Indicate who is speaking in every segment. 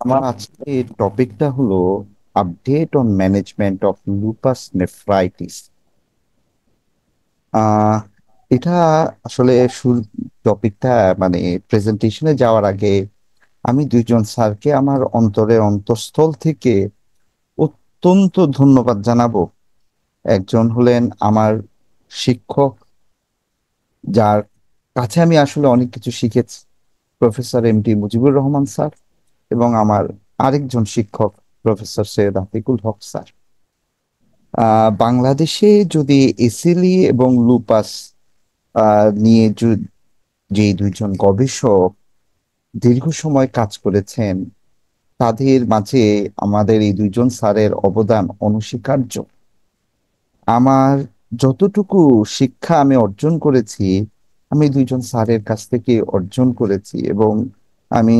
Speaker 1: আমার আজকে টপিকটা হলো update on management of lupus nephritis. আহ এটা আসলে টপিকটা মানে প্রেজেন্টেশনে যাওয়ার আগে আমি দুইজন স্যারকে আমার অন্তরের অন্তঃস্থল থেকে অত্যন্ত ধন্যবাদ জানাবো। একজন হলেন আমার শিক্ষক, যার কাছে আমি আসলে অনেক কিছু শিখেছি, professor MD Mujibur Rahman sir, এবং আমার আরেকজন শিক্ষক প্রফেসর সৈয়দ আতিকুল হক স্যার। বাংলাদেশে যদি এসিলি এবং লুপাস নিয়ে যে দুইজন গবেষক দীর্ঘ সময় কাজ করেছেন, তাদের মাঝে আমাদের এই দুইজন স্যারের অবদান অনস্বীকার্য। আমার যতটুকু শিক্ষা আমি অর্জন করেছি, আমি দুইজন স্যারের কাছ থেকে অর্জন করেছি, এবং আমি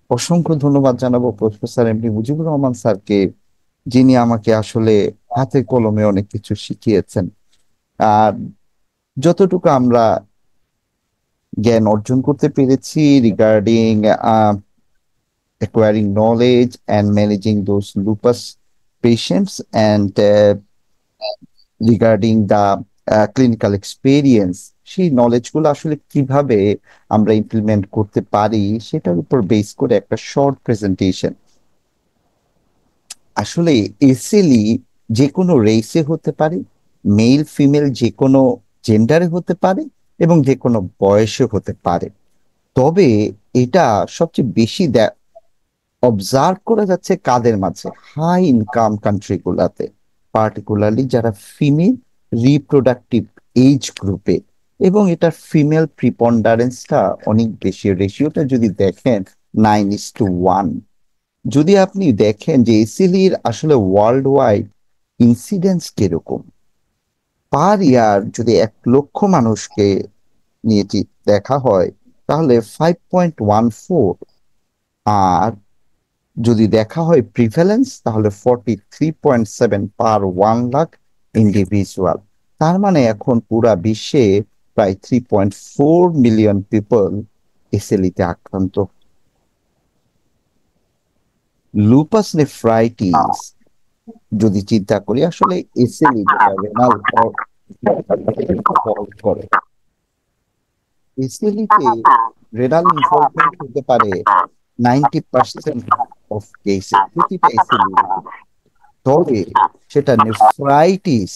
Speaker 1: অসংখ্য ধন্যবাদ জানাবো প্রফেসর এমডি মুজিবুর রহমান স্যারকে, যিনি আমাকে আসলে হাতে কলমে অনেক কিছু শিখিয়েছেন। আর যতটুকু আমরা জ্ঞান অর্জন করতে পেরেছি regarding acquiring knowledge and managing those lupus patients, and regarding the clinical experience, সেই নলেজগুলো আসলে কিভাবে আমরা ইমপ্লিমেন্ট করতে পারি সেটার উপর বেস করে একটা শর্ট প্রেজেন্টেশন। আসলে এসিলি যে কোনো রেসে হতে পারে, মেল ফিমেল যে কোনো জেন্ডারে হতে পারে, এবং যে কোনো বয়সে হতে পারে। তবে এটা সবচেয়ে বেশি অবজার্ভ করা যাচ্ছে কাদের মাঝে? হাই ইনকাম কান্ট্রি গুলাতে, পার্টিকুলারলি যারা ফিমেল রিপ্রোডাক্টিভ এজ গ্রুপে, এবং এটার ফিমেল প্রিপন্ডারেন্সটা অনেক বেশি। রেশিওটা যদি দেখেন 9:1। যদি আপনি দেখেন যে এসিলির আসলে ওয়ার্ল্ড ওয়াইড ইনসিডেন্স কিরকম, পার ইয়ার যদি 1 লক্ষ মানুষকে নিয়ে দেখা হয়, তাহলে 5.14। আর যদি দেখা হয় প্রিভ্যালেন্স, তাহলে 43.7 পার 1 লাখ ইন্ডিভিজুয়াল। তার মানে এখন পুরা বিশ্বে প্রায় 3.4 মিলিয়ন পিপল এসএলইতে আক্রান্ত। লুপাস নেফ্রাইটিস যদি চিন্তা করি, আসলে এসএলই যেটা রেনাল করে, এসএলইতে রেনাল ইনভলভমেন্ট হতে পারে 90% অফ কেসে, প্রতিটা এসএলই। তবে সেটা নেফ্রাইটিস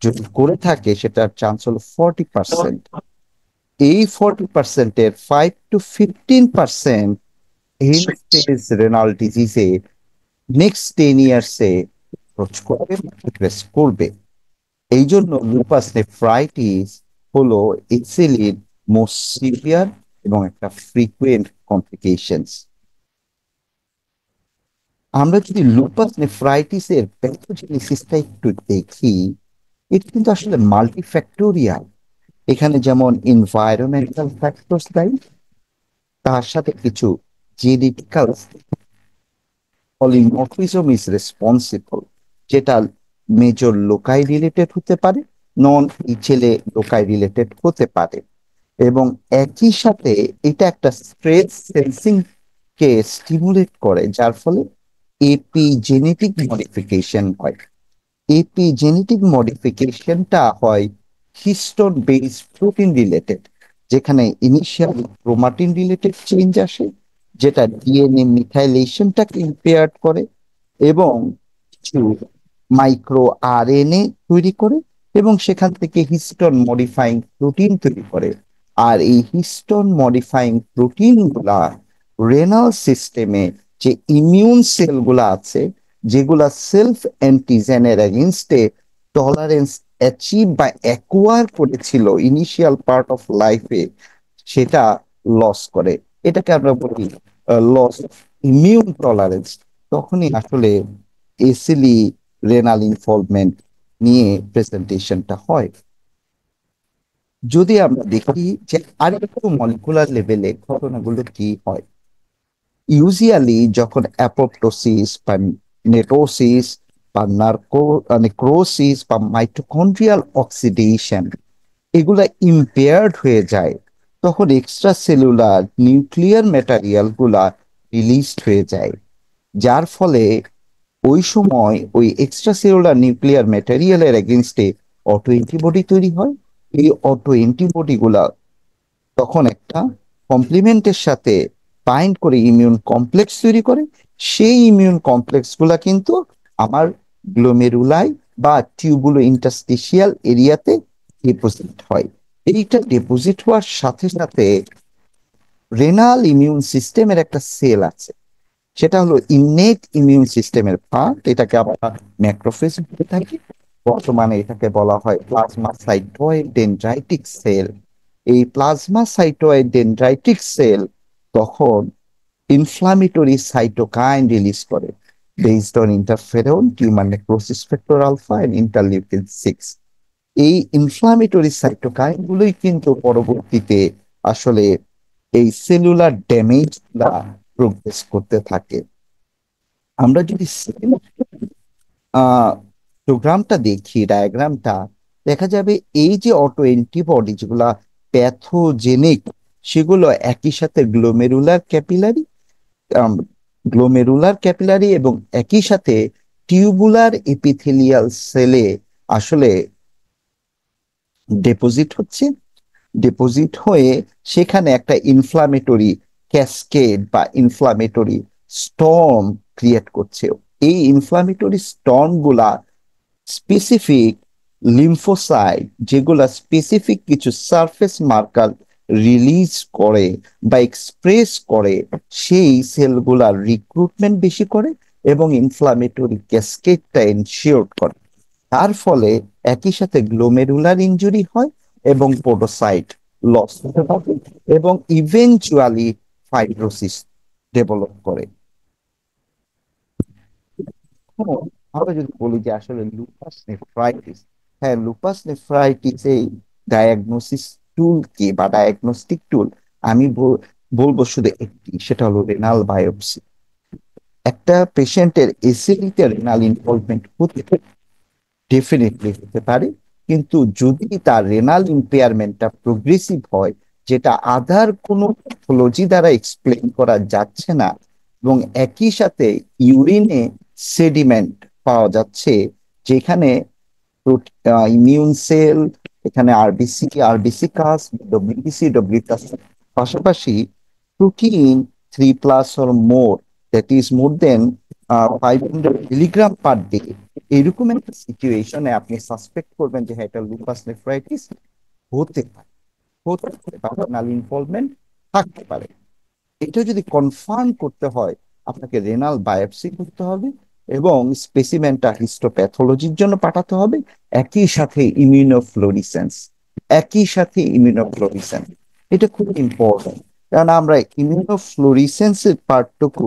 Speaker 1: যদি করে থাকে, সেটার চান্স হলো 40%। এই 40%-এর 5 to 15% এন্ড স্টেজ রেনাল ডিজিজে নেক্সট 10 ইয়ার্সে অ্যাপ্রোচ করবে, প্রোগ্রেস করবে। এই জন্য লুপাস নেফ্রাইটিস হলো এক্সেলির মোস্ট সিভিয়ার এবং একটা ফ্রিকুয়েন্ট কমপ্লিকেশনস। আমরা যদি লুপাস নেফ্রাইটিসের প্যাথোজেনেসিসটা একটু দেখি, এটা কিন্তু আসলে মাল্টিফ্যাক্টোরিয়াল। এখানে যেমন এনভায়রনমেন্টাল ফ্যাক্টরস দায়ী, তার সাথে কিছু জেনেটিক্যাল পলিমরফিজম ইজ রেসপন্সিবল, যেটা মেজর লোকাই রিলেটেড হতে পারে, নন ছেলে লোকাই রিলেটেড হতে পারে। এবং একই সাথে এটা একটা স্ট্রেস সেন্সিং কে স্টিমুলেট করে, যার ফলে এপিজেনেটিক মডিফিকেশন হয়। এপিজেনেটিক মডিফিকেশনটা হয় হিস্টোন বেস প্রোটিন রিলেটেড, যেখানে ইনিশিয়াল ক্রোমাটিন রিলেটেড চেঞ্জ আসে, যেটা ডিএনএ মিথাইলেশনটাকে ইম্পেয়ার্ড করে, এবং কিছু মাইক্রো আরএনএ তৈরি করে, এবং সেখান থেকে হিস্টোন মডিফাইং প্রোটিন তৈরি করে। আর এই হিস্টোন মডিফাইং প্রোটিন গুলা রেনাল সিস্টেমে যে ইমিউন সেলগুলা আছে, যেগুলা সেলফ অ্যান্টিজেনের এগেনস্টে টলারেন্স অ্যাচিভ বা অ্যাকোয়ার করেছিল ইনিশিয়াল পার্ট অফ লাইফে, সেটা লস করে। এটাকে আমরা বলি লস ইমিউন টলারেন্স। তখনই আসলে এসিলি রেনাল ইনভলভমেন্ট নিয়ে প্রেজেন্টেশনটা হয়। যদি আমরা দেখি যে আরেকটু মলিকুলার লেভেলে ঘটনাগুলো কি হয়, ইউজুয়ালি যখন অ্যাপোপ্টোসিস বা নেটোসিস বা নেক্রোসিস বা মাইটোকন্ড্রিয়াল অক্সিডেশন এগুলা ইম্পেয়ার্ড হয়ে যায়, তখন এক্সট্রা সেলুলার নিউক্লিয়ার ম্যাটেরিয়াল গুলা রিলিজড হয়ে যায়, যার ফলে ওই সময় ওই এক্সট্রা সেলুলার নিউক্লিয়ার ম্যাটেরিয়ালের এগেনস্টে অটো অ্যান্টিবডি তৈরি হয়। এই অটো অ্যান্টিবডি গুলা তখন একটা কমপ্লিমেন্টের সাথে বাইন্ড করে ইমিউন কমপ্লেক্স তৈরি করে। সেই ইমিউন কমপ্লেক্স গুলা কিন্তু আমার গ্লোমেরুলাই বা টিউবুলো ইন্টারস্টিশিয়াল এরিয়াতে ডিপোজিট হয়। এইটা ডিপোজিট হওয়ার সাথে সাথে রেনাল ইমিউন সিস্টেমের একটা সেল আছে, সেটা হলো ইননেট ইমিউন সিস্টেমের পার্ট, এটাকে আমরা ম্যাক্রোফেজ বলে থাকি। বর্তমানে এটাকে বলা হয় প্লাজমা সাইটোয়েড ডেনড্রাইটিক সেল। এই প্লাজমা সাইটোয়েড ডেনড্রাইটিক সেল তখন ইনফ্লামেটরি সাইটোকাইন রিলিজ করে based on interferon, tumour necrosis factor alpha and interleukin 6। এই ইনফ্লামেটরি সাইটোকাইন গুলোই কিন্তু পরবর্তীতে আসলে এই সেলুলার ড্যামেজ প্রোগ্রেস করতে থাকে। আমরা যদি প্রোগ্রামটা দেখি, ডায়াগ্রামটা, দেখা যাবে এই যে অটো অ্যান্টিবডি যেগুলা প্যাথোজেনিক, সেগুলো একই সাথে গ্লোমেরুলার ক্যাপিলারি এবং একই সাথে টিউবুলার এপিথেলিয়াল সেলে আসলে ডিপোজিট হচ্ছে। ডিপোজিট হয়ে সেখানে একটা ইনফ্লামেটরি ক্যাসকেড বা ইনফ্লামেটরি স্টর্ম ক্রিয়েট করছে। এই ইনফ্লামেটরি স্টর্ম গুলা স্পেসিফিক লিম্ফোসাইট, যেগুলা স্পেসিফিক কিছু সারফেস মার্কার রিলিজ করে বা এক্সপ্রেস করে, সেই সেলগুলার রিক্রুটমেন্ট বেশি করে এবং ইনফ্লামেটরি ক্যাসকেডটা এনশিওর করে। তার ফলে একই সাথে গ্লোমেরুলার ইনজুরি হয় এবং পোডোসাইট লস হতে থাকে এবং ইভেনচুয়ালি ফাইব্রোসিস ডেভেলপ করে। এখন আমরা যদি বলি যে আসলে লুপাস নেফ্রাইটিস, হ্যাঁ, লুপাস নেফ্রাইটিস এই ডায়াগনোসিস টুল কি বা ডায়াগনস্টিক টুল, আমি বলবো শুধু একটি, সেটা হলো রেনাল বায়োপসি। একটা পেশেন্টের এসিডিতে রেনাল ইনভলভমেন্ট হতে ডেফিনেটলি হতে পারে, কিন্তু যদি তার রেনাল ইম্পেয়ারমেন্টটা প্রোগ্রেসিভ হয়, যেটা আদার কোনো প্যাথোলজি দ্বারা এক্সপ্লেন করা যাচ্ছে না, এবং একই সাথে ইউরিনে সেডিমেন্ট পাওয়া যাচ্ছে, যেখানে ইমিউন সেল, এখানে আরবিসি কাস, ডব্লিউবিসি কাস, পাশাপাশি protein 3+ or more, that is more than 500 milligram per day, এরকম একটা সিচুয়েশনে আপনি সাসপেক্ট করবেন যে হ্যাঁ, এটা লুপাস নেফ্রাইটিস হতে পারে, বা রেনাল ইনভলভমেন্ট থাকতে পারে। এটা যদি কনফার্ম করতে হয়, আপনাকে রেনাল বায়োপসি করতে হবে এবং স্পেসিমেনটা হিস্টোপ্যাথোলজির জন্য পাঠাতে হবে। একই সাথে ইমিউনোফ্লোরিসেন্স, একই সাথে ইমিউনোফ্লোরিসেন্স এটা খুব ইম্পর্টেন্ট, কারণ আমরা ইমিউনোফ্লোরিসেন্সের পার্টটুকু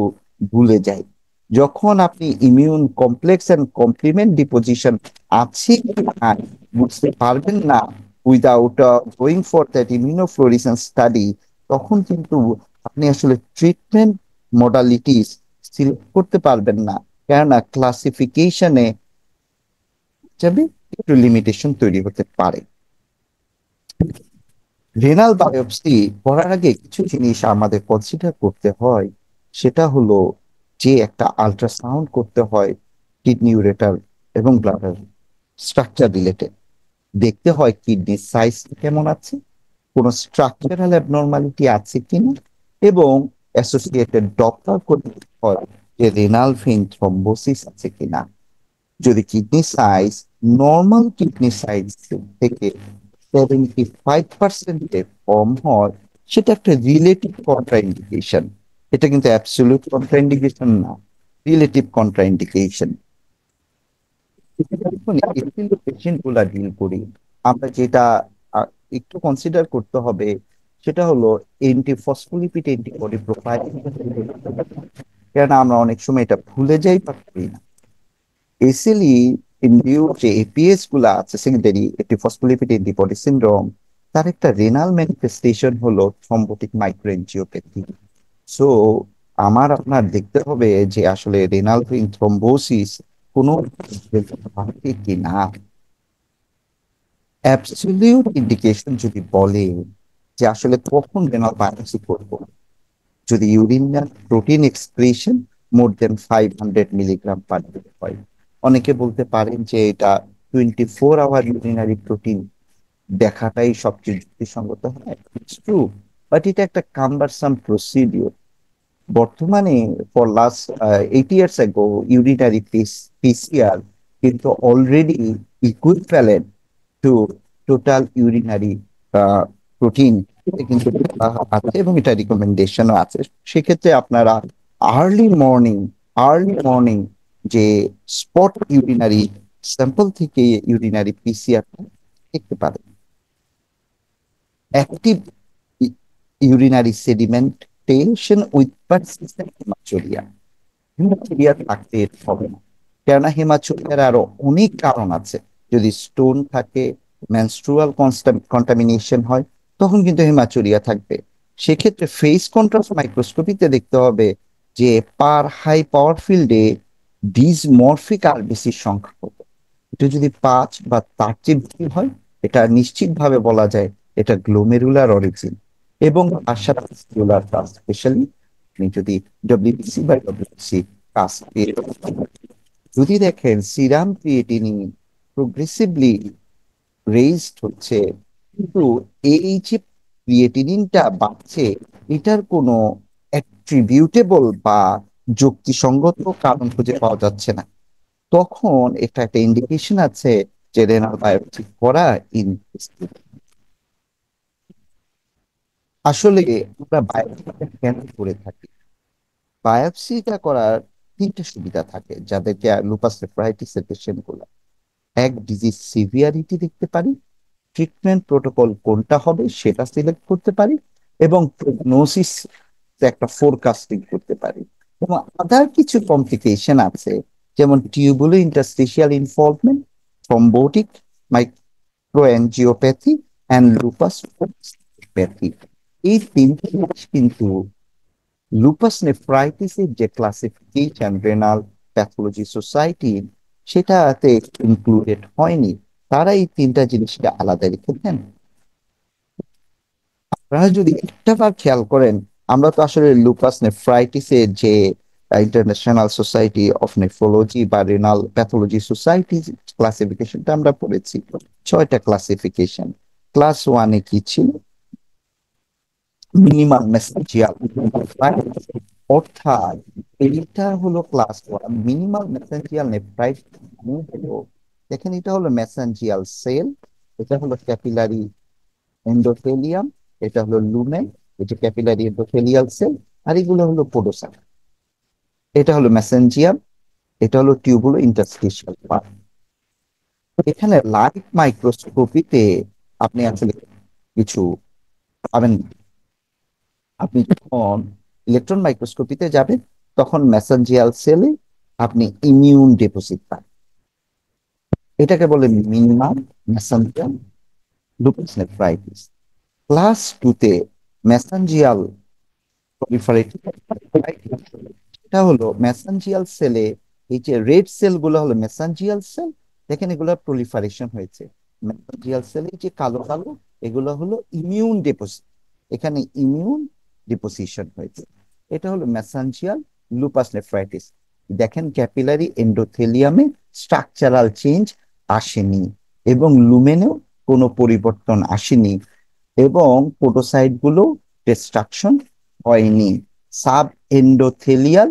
Speaker 1: ভুলে যাই। যখন আপনি immune complex and complement deposition আছে কি না বুঝতে পারবেন না without going for that immunofluorescence study, তখন কিন্তু আপনি আসলে ট্রিটমেন্ট মডালিটিস সিলেক্ট করতে পারবেন না, কেননা ক্লাসিফিকেশনে যাবে একটু লিমিটেশন তৈরি হতে পারে। রেনাল বায়োপসি করার আগে কিছু জিনিস আমাদের কনসিডার করতে হয়, সেটা হলো যে একটা আল্ট্রাসাউন্ড করতে হয় কিডনি, ইউরেটার এবং ব্লাডার স্ট্রাকচার রিলেটেড। দেখতে হয় কিডনির সাইজ কেমন আছে, কোনো স্ট্রাকচারাল অ্যাবনর্মালিটি আছে কিনা, এবং অ্যাসোসিয়েটেড ডপলার করতে হয় যে রেনাল ভেইন থ্রম্বোসিস আছে কিনা। যদি kidney size normal kidney size থেকে 75% কম হয়, সেটা একটা রিলেটিভ কন্ট্রাইন্ডিকেশন। এটা কিন্তু অ্যাবসলিউট কন্ট্রাইন্ডিকেশন না, রিলেটিভ কন্ট্রাইন্ডিকেশন। যখন পেশেন্ট গুলা ডিল করি, আমরা যেটা একটু কনসিডার করতে হবে, সেটা হলো ফসফোলিপিড অ্যান্টিবডি প্রোফাইল, কেন আমরা অনেক সময় এটা ভুলে যাই বা করি না। এসিলি ইনডিউস যে এপিএস গুলা আছে, সেকেন্ডারি একটি ফসফোলিপিড অ্যান্টিবডি সিনড্রোম, তার একটা রেনাল ম্যানিফেস্টেশন হলো থ্রম্বোটিক মাইক্রোএনজিওপ্যাথি। সো আপনার দেখতে হবে যে আসলে রেনাল ভেইন থ্রম্বোসিস কোনো কিনা। অ্যাবসলিউট ইন্ডিকেশন যদি বলে যে আসলে কখন রেনাল বায়োপসি করবো, যদি ইউরিনাল প্রোটিন এক্সক্রিশন মোর দেন 500 মিলিগ্রাম পার ডে হয়। অনেকে বলতে পারেন যে এটা 24 আওয়ার ইউরিনারি প্রোটিন দেখাটাই সবচেয়ে যুক্তিসঙ্গত। হয় ইটস ট্রু, বাট এটা একটা কাম্বারসাম প্রসিডিওর। বর্তমানে for last 8 years ago urinary PCR কিন্তু already equivalent to total urinary protein কিন্তু আছে, এবং এটা রিকমেন্ডেশনও আছে। সেক্ষেত্রে আপনারা আর্লি মর্নিং আর্লি মর্নিং যে স্পট ইউরিনারি স্যাম্পল থেকে ইউরিনারি পিসিআর দেখতে পারেন। Active urinary sedimentation with persistent hematuria। Haematuria থাকতে হবে না, কেননা হিমাচুরিয়ার আরো অনেক কারণ আছে। যদি স্টোন থাকে, মেনস্ট্রুয়াল কন্টামিনেশন হয়, তখন কিন্তু হিমাচুরিয়া থাকবে। সেক্ষেত্রে ফেস কন্ট্রাস্ট মাইক্রোস্কোপিতে দেখতে হবে যে পার হাই পাওয়ার ফিল্ডে ডিসমরফিক আরবিসির সংখ্যা কত। এটা যদি 5 বা তার চেয়ে বেশি হয়, এটা নিশ্চিতভাবে বলা যায় এটা গ্লোমেরুলার অরিজিন। এবং তার সাথে স্পেশালি আপনি যদি ডব্লিউবিসি বা ডব্লিউবিসি কাজ যদি দেখেন সিরাম ক্রিয়েটিনিন প্রোগ্রেসিভলি রেইজড হচ্ছে, কিন্তু এই যে ক্রিয়েটিনিনটা বাড়ছে, এটার কোনো অ্যাট্রিবিউটেবল বা যুক্তিসঙ্গত কারণ খুঁজে পাওয়া যাচ্ছে না, তখন এটা একটা ইন্ডিকেশন আছে যে রেনাল বায়োপসি করা ইন। আসলে আমরা বায়োপসিটা কেন করে থাকি? বায়োপসিটা করার তিনটা সুবিধা থাকে যাদেরকে লুপাস নেফ্রাইটিস এর পেশেন্ট গুলো। এক, ডিজিজ সিভিয়ারিটি দেখতে পারি, ট্রিটমেন্ট প্রোটোকল কোনটা হবে সেটা সিলেক্ট করতে পারি, এবং প্রগনোসিস একটা ফোরকাস্টিং করতে পারি। এবং আদার কিছু কমপ্লিকেশন আছে, যেমন tubulo interstitial involvement, thrombotic microangiopathy and lupus pathy. এই তিনটি জিনিস কিন্তু লুপাস নেফ্রাইটিসের যে ক্লাসিফিকেশন রেনাল প্যাথোলজি সোসাইটি, সেটাতে ইনক্লুডেড হয়নি। তারা এই তিনটা জিনিসকে আলাদা রেখে দেন। আপনারা যদি একটা বার খেয়াল করেন, আমরা তো আসলে লুপাস নেফ্রাইটিসের যে ইন্টারন্যাশনাল সোসাইটি অফ নেফ্রোলজি বা রেনাল প্যাথোলজি সোসাইটি ক্লাসিফিকেশনটা আমরা পড়েছি, 6টা ক্লাসিফিকেশন। ক্লাস ওয়ানে কি ছিল? মিনিমাম মেসেঞ্জিয়াল, অর্থাৎ এইটা হলো class one minimal mesangial nephritis. হলো, দেখেন এটা হলো মেসেঞ্জিয়াল সেল, এটা হলো ক্যাপিলারি এন্ডোথেলিয়াম, এটা হলো লুমেন, এটা ক্যাপিলারি এন্ডোথেলিয়াল সেল, আর এগুলো হলো পোডোসাইট। এটা হলো মেসেঞ্জিয়াম, এটা হলো টিউবুলো ইন্টারস্টিশিয়াল পার্ট। এখানে লাইট মাইক্রোস্কোপিতে আপনি আসলে কিছু পাবেন না। আপনি যখন ইলেকট্রন মাইক্রোস্কোপিতে যাবেন, তখন মেসেঞ্জিয়াল সেলে আপনি ইমিউন ডিপোজিট পান। এটাকে বলে minimum mesangial lupus nephritis. Class টুতে মেসেঞ্জিয়াল proliferative, এটা হলো মেসেঞ্জিয়াল সেলে এই যে রেড সেল গুলো হলো মেসেঞ্জিয়াল সেল। দেখেন এগুলো প্রলিফারেশন হয়েছে। মেসেঞ্জিয়াল সেলে যে কালো কালো এগুলো হলো ইমিউন ডিপোজিট, এখানে ইমিউন ডিপোজিশন হয়েছে। এটা হলো মেসেঞ্জিয়াল লুপাস নেফ্রাইটিস। দেখেন ক্যাপিলারি এন্ডোথেলিয়ামে স্ট্রাকচারাল চেঞ্জ আসেনি, এবং লুমেনেও কোনো পরিবর্তন আসেনি, এবং পোটোসাইট গুলো ডিস্ট্রাকশন হয়নি। সাব এন্ডোথেলিয়াল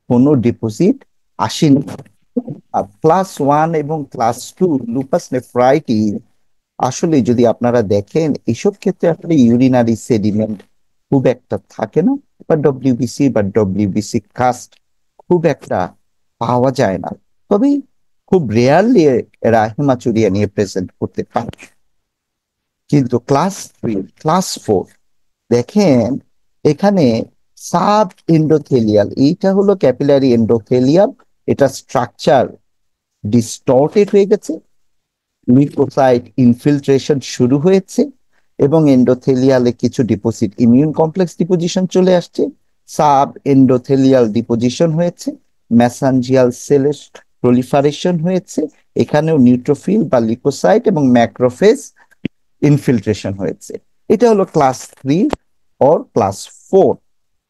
Speaker 1: কোনো ডিপোজিট আসেনি। আর ক্লাস ওয়ান এবং ক্লাস টু লুপাস নেফ্রাইটিস আসলে যদি আপনারা দেখেন, এইসব ক্ষেত্রে আসলে ইউরিনারি সেডিমেন্ট খুব একটা থাকে না, বা ডব্লিউবিসি কাস্ট খুব একটা পাওয়া যায় না। তবে খুব রেয়ারলি এরা হিমাচুরিয়া নিয়ে প্রেজেন্ট করতে পারে। কিন্তু ক্লাস থ্রি, ক্লাস ফোর দেখেন, এখানে সাব এন্ডোথেলিয়াল, এইটা হলো ক্যাপিলারি এন্ডোথেলিয়াম, এটা স্ট্রাকচার ডিস্টর্টেড হয়ে গেছে, লিউকোসাইট ইনফিল্ট্রেশন শুরু হয়েছে, এবং এন্ডোথেলিয়ালে কিছু ডিপোজিট ইমিউন কমপ্লেক্স ডিপোজিশন চলে আসছে, সাব এন্ডোথেলিয়াল ডিপোজিশন হয়েছে, মেসেঞ্জিয়াল সেলের প্রলিফারেশন হয়েছে, এখানেও নিউট্রোফিল বা লিউকোসাইট এবং ম্যাক্রোফেজ ইনফিল্ট্রেশন হয়েছে। এটা হলো ক্লাস 3 অর ক্লাস 4।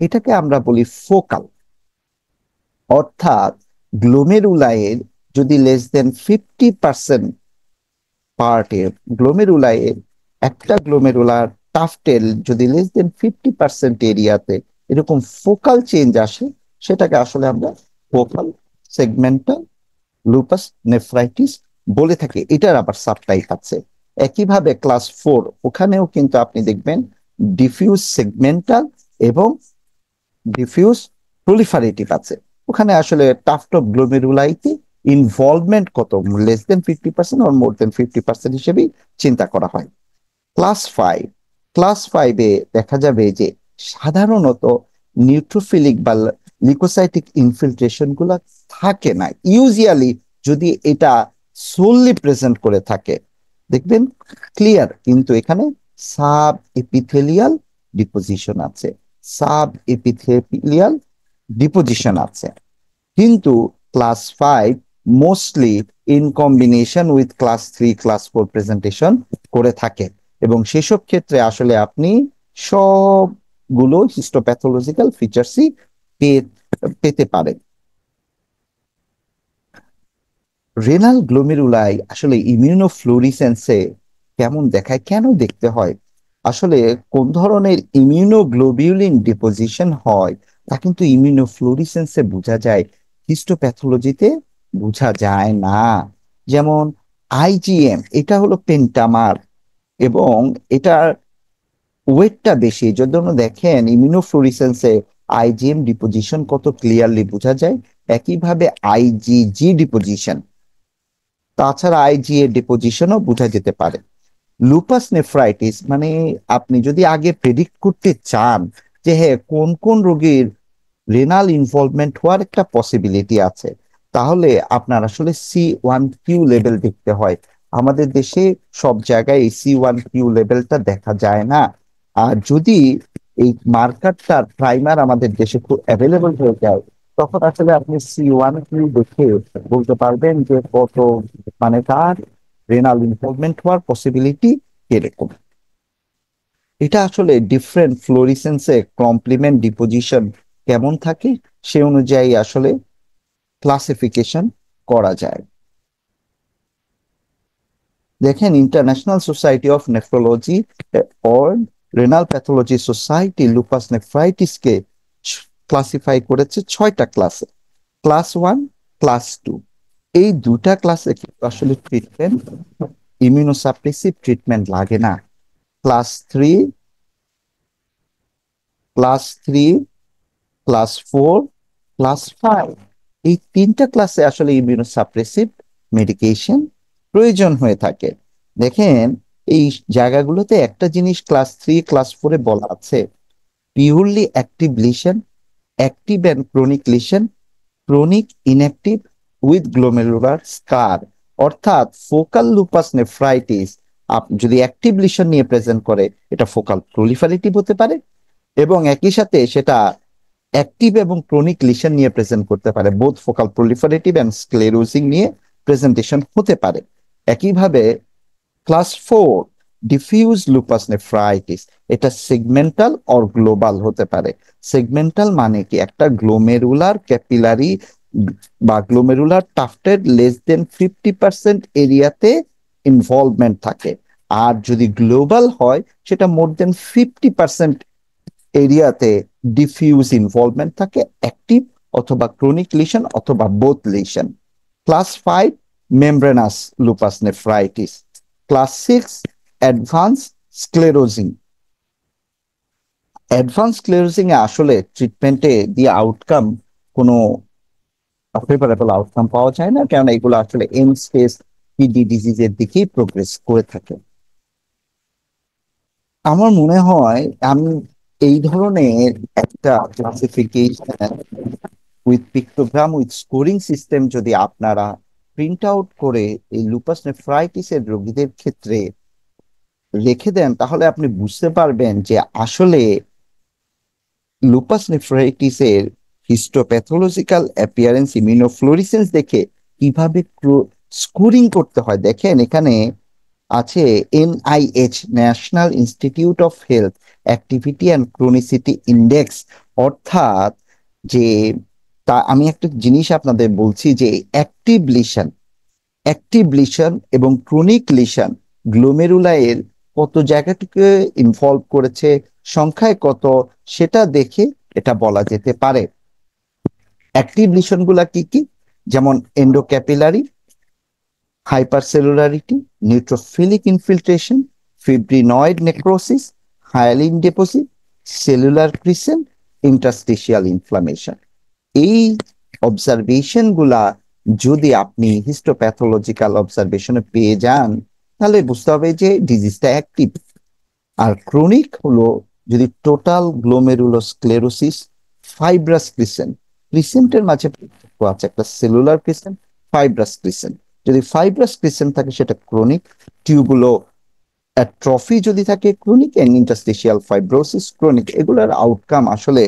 Speaker 1: এটাকে আমরা বলি ফোকাল। অর্থাৎ গ্লোমেরুলায়ের যদি লেস দেন 50% পার্টের গ্লোমেরুলায়ের, একটা গ্লোমেরুলার টাফটেল যদি লেস দেন 50% এরিয়াতে এরকম ফোকাল চেঞ্জ আসে, সেটাকে আসলে আমরা ফোকাল সেগমেন্টাল লুপাস নেফ্রাইটিস বলে থাকি। এটার আবার সাবটাইপ আছে। একইভাবে ক্লাস 4 ওখানেও কিন্তু আপনি দেখবেন ডিফিউজ সেগমেন্টাল এবং ডিফিউজ প্রলিফারেটিভ আছে। ওখানে আসলে টাফট অফ গ্লোমেরুলাইতে ইনভলভমেন্ট কত, লেস দেন 50% আর মোর দেন 50% হিসেবেই চিন্তা করা হয়। ক্লাস 5 দেখা যাবে যে সাধারণত নিউট্রোফিলিক বা লিকোসাইটিক ইনফিল্ট্রেশন গুলা থাকে না ইউজুয়ালি। যদি এটা সোললি প্রেজেন্ট করে থাকে দেখবেন ক্লিয়ার, কিন্তু এখানে সাব এপিথেলিয়াল ডিপোজিশন আছে, সাব এপিথেলিয়াল ডিপোজিশন আছে। কিন্তু class 5 mostly in combination with class 3 class 4 presentation করে থাকে, এবং সেসব ক্ষেত্রে আসলে আপনি সবগুলো হিস্টোপ্যাথোলজিক্যাল ফিচার্সই পেতে পারেন। রেনাল গ্লোমেরুলাই আসলে ইমিউনোফ্লুরিসেন্সে কেমন দেখায়, কেন দেখতে হয়? আসলে কোন ধরনের ইমিউনোগ্লোবিউলিন ডিপোজিশন হয় তা কিন্তু ইমিউনোফ্লুরিসেন্সে বোঝা যায়, হিস্টোপ্যাথোলজিতে বোঝা যায় না। যেমন আইজিএম, এটা হলো পেন্টামার এবং এটার ওয়েটটা বেশি, যদি দেখেন ইমিউনোফ্লুরিসেন্সে আইজিএম ডিপোজিশন কত ক্লিয়ারলি বোঝা যায়। একইভাবে আইজিজি ডিপোজিশন, তাছাড়া আইজিএ ডিপোজিশনও বোঝা যেতে পারে। লুপাস নেফ্রাইটিস মানে আপনি যদি আগে প্রেডিক্ট করতে চান যে হ্যাঁ কোন কোন রোগীর রেনাল ইনভলভমেন্ট হওয়ার একটা পসিবিলিটি আছে, তাহলে আপনার আসলে C1q লেভেল দেখতে হয়। আমাদের দেশে সব জায়গায় এই C1q লেভেলটা দেখা যায় না। আর যদি এই মার্কারটার প্রাইমার আমাদের দেশে খুব অ্যাভেলেবল হয়ে যায়, তখন আসলে আপনি C1q দেখে বলতে পারবেন যে কত, মানে তার রেনাল ইনভলভমেন্ট হওয়ার পসিবিলিটি কিরকম। এটা আসলে ডিফারেন্ট ফ্লোরিসেন্সে কমপ্লিমেন্ট ডিপোজিশন কেমন থাকে সে অনুযায়ী আসলে ক্লাসিফিকেশন করা যায়। দেখেন international society of nephrology or renal pathology society lupus নেফ্রাইটিসকে ক্লাসিফাই করেছে 6টা ক্লাসে, ক্লাস 1, ক্লাস 2। এই দুটা ক্লাসে কিন্তু আসলে ট্রিটমেন্ট ইমিউনোসাপ্রেসিভ ট্রিটমেন্ট লাগে না। ক্লাস 3, ক্লাস 3, ক্লাস 4, ক্লাস 5, এই 3টা ক্লাসে আসলে ইমিউনোসাপ্রেসিভ মেডিকেশন প্রয়োজন হয়ে থাকে। দেখেন এই জায়গাগুলোতে একটা জিনিস ক্লাস 3 ক্লাস 4 বলা আছে, purely active lesion, active and chronic lesion, chronic inactive with glomerular scar. অর্থাৎ ফোকাল লুপাস নেফ্রাইটিস যদি অ্যাক্টিভ লিশন নিয়ে প্রেজেন্ট করে এটা ফোকাল প্রলিফারেটিভ হতে পারে, এবং একই সাথে সেটা অ্যাক্টিভ এবং ক্রনিক লিশন নিয়ে প্রেজেন্ট করতে পারে, both focal proliferative and sclerosing নিয়ে প্রেজেন্টেশন হতে পারে। একইভাবে ক্লাস 4 ডিফিউজ লুপাস নেফ্রাইটিস, এটা সেগমেন্টাল অর গ্লোবাল হতে পারে। সেগমেন্টাল মানে কি, একটা গ্লোমেরুলার ক্যাপিলারি বা গ্লোমেরুলার টাফটের লেস দেন 50% এরিয়াতে ইনভলভমেন্ট থাকে। আর যদি গ্লোবাল হয় সেটা মোর দেন 50% এরিয়াতে ডিফিউজ ইনভলভমেন্ট থাকে, অ্যাক্টিভ অথবা ক্রনিক লিশন অথবা both lesion. Class 5 membranous lupus nephritis. Class 6 advance sclerosing. Advance sclerosing এ আসলে ট্রিটমেন্টে দিয়ে আউটকাম কোনো ফেভারেবল আউটকাম পাওয়া যায় না, কারণ এগুলো আসলে এন্ড স্টেজ কিডনি ডিজিজের দিকেই প্রোগ্রেস করে থাকে। আমার মনে হয় আমি এই ধরনের একটা classification with pictogram with scoring system যদি আপনারা প্রিন্ট আউট করে এই লুপাস নেফ্রাইটিসের রোগীদের ক্ষেত্রে রেখে দেন, তাহলে আপনি বুঝতে পারবেন যে আসলে লুপাস নেফ্রাইটিসের হিস্টোপ্যাথোলজিক্যাল অ্যাপিয়ারেন্স ইমিউনোফ্লোরিসেন্স দেখে কিভাবে স্কোরিং করতে হয়। দেখেন এখানে আছে NIH, National Institute of Health activity and chronicity index. অর্থাৎ যে আমি একটা জিনিস আপনাদের বলছি যে অ্যাক্টিভ লিশন এবং ক্রনিক লিশন গ্লোমেরুলায়ের কত জায়গাটিকে ইনভলভ করেছে, সংখ্যায় কত, সেটা দেখে এটা বলা যেতে পারে। অ্যাক্টিভ লিশন গুলা কি কি? যেমন এন্ডোক্যাপিলারি, hypercellularity, neutrophilic infiltration, fibrinoid necrosis, hyaline deposit, cellular crescent, interstitial inflammation। এই অবজারভেশন গুলা যদি আপনি হিস্টোপ্যাথোলজিক্যাল অবজারভেশনে পেয়ে যান, তাহলে বুঝতে হবে যে ডিজিজটা অ্যাক্টিভ। আর ক্রনিক হলো যদি টোটাল গ্লোমেরুলোস্ক্লেরোসিস, ফাইব্রাস ক্রিসেন্ট, ক্রিসেন্টের মাঝে পার্থক্য আছে, একটা সেলুলার ক্রিসেন্ট, ফাইব্রাস ক্রিসেন্ট। যদি ফাইব্রাস ক্রিসেন্ট থাকে সেটা ক্রনিক, টিউবুলো ট্রফি যদি থাকে chronic, and interstitial fibrosis chronic. এগুলোর আউটকাম আসলে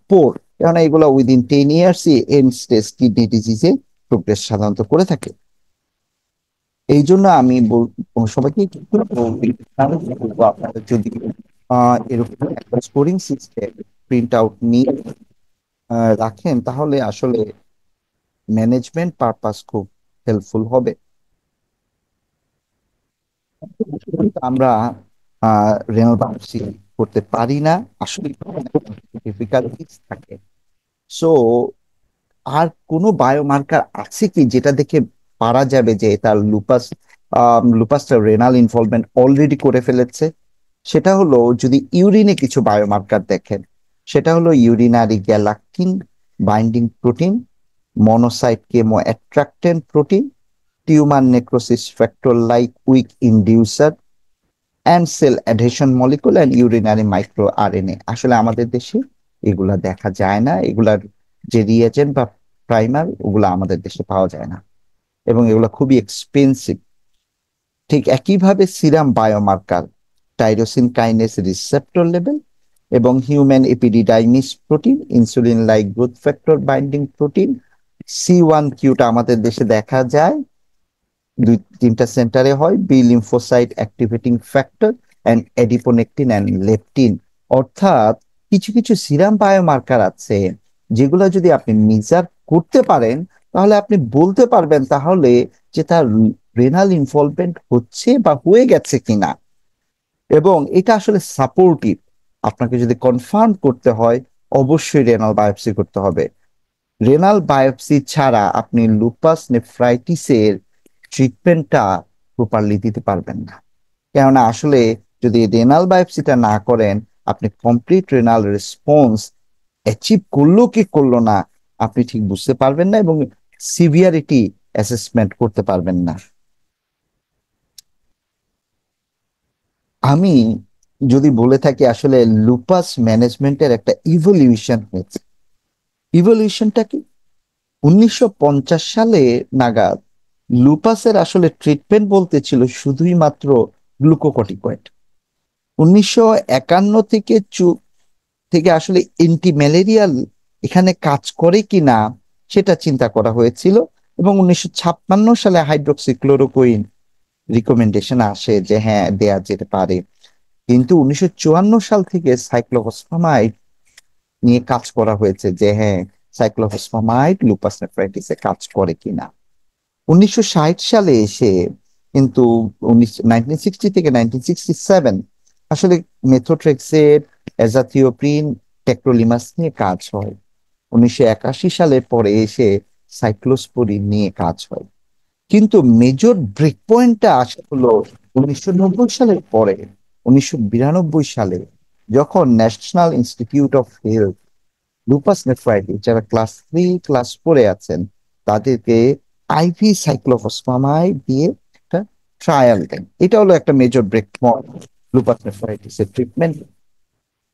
Speaker 1: পোর, কেননা এগুলো within 10 years end stage kidney ডিজিজে প্রোগ্রেস সাধারণত করে থাকে। এই জন্য আমি সবাইকে বলবো, আপনারা যদি এরকম একটা স্কোরিং সিস্টেম প্রিন্ট আউট নিয়ে রাখেন, তাহলে আসলে ম্যানেজমেন্ট পারপাস খুব হেল্পফুল হবে। আমরা রেনাল বায়োপসি করতে পারি না, আসলে ডিফিকাল্টিস থাকে। সো আর কোনো বায়োমার্কার আছে কি যেটা দেখে পারা যাবে যে তার লুপাসটা রেনাল ইনভলভমেন্ট অলরেডি করে ফেলেছে? সেটা হলো যদি ইউরিনে কিছু বায়োমার্কার দেখেন, সেটা হলো urinary galectin binding protein, monocyte chemoattractant protein, tumour necrosis factor like weak inducer, and cell adhesion molecule and urinary micro RNA. আসলে আমাদের দেশে এগুলা দেখা যায় না, এগুলার যে রিয়েজেন্ট বা প্রাইমার ওগুলা আমাদের দেশে পাওয়া যায় না, এবং এগুলো খুবই এক্সপেন্সিভ। ঠিক একইভাবে serum biomarker tyrosine kinase receptor level এবং human epididymis protein, insulin like growth factor binding protein, C1q আমাদের দেশে দেখা যায়, 2-3টা সেন্টারে হয়, B lymphocyte activating factor and adiponectin and leptin. অর্থাৎ কিছু কিছু সিরাম বায়োমার্কার আছে যেগুলো যদি আপনি মেজার করতে পারেন, তাহলে আপনি বলতে পারবেন তাহলে যে তার রেনাল ইনভলভমেন্ট হচ্ছে বা হয়ে গেছে কিনা। এবং এটা আসলে সাপোর্টিভ। আপনাকে যদি কনফার্ম করতে হয়, অবশ্যই রেনাল বায়োপসি করতে হবে। রেনাল বায়োপসি ছাড়া আপনি লুপাস নেফ্রাইটিসের ট্রিটমেন্টটা প্রপারলি দিতে পারবেন না। কেননা আসলে যদি রেনাল বায়োপসিটা না করেন, আপনি কমপ্লিট রেনাল রেসপন্স অ্যাচিভ করলো কি করলো না আপনি ঠিক বুঝতে পারবেন না, এবং সিভিয়ারিটি অ্যাসেসমেন্ট করতে পারবেন না। আমি যদি বলে থাকি আসলে লুপাস ম্যানেজমেন্টের একটা ইভলিউশন হয়েছে। ইভলিউশনটা কি? 1950 সালে নাগাদ লুপাসের আসলে ট্রিটমেন্ট বলতে ছিল শুধুই মাত্র গ্লুকোকর্টিকয়েড। 1951 থেকে আসলে এন্টি ম্যালেরিয়াল এখানে কাজ করে কিনা সেটা চিন্তা করা হয়েছিল, এবং 1956 সালে হাইড্রোক্সিক্লোরোকুইন রিকমেন্ডেশন আসে যে হ্যাঁ দেয়া যেতে পারে। কিন্তু 1954 সাল থেকে সাইক্লোহসফামাইড নিয়ে কাজ করা হয়েছে যে হ্যাঁ সাইক্লোহসফামাইড লুপাস নেফ্রাইটিসে কাজ করে কিনা। 1960 সালে এসে কিন্তু 1960 থেকে 1967 আসলে মেথোট্রেক্সেট, এজাথিওপ্রিন, টেক্রোলিমাস নিয়ে কাজ হয়। 1981 সালের পরে এসে সাইক্লোস্পোরিন নিয়ে কাজ হয়। কিন্তু মেজর ব্রেক পয়েন্টটা আসে হলো 1990 সালের পরে। 1992 সালে যখন national Institute of health lupus nephritis যারা ক্লাস 3 ক্লাস 4 আছেন তাদেরকে আইভি সাইক্লোফসফামাইড দিয়ে একটা ট্রায়াল দেন। এটা হলো একটা মেজর ব্রেক পয়েন্ট লুপাস নেফ্রাইটিসের ট্রিটমেন্ট।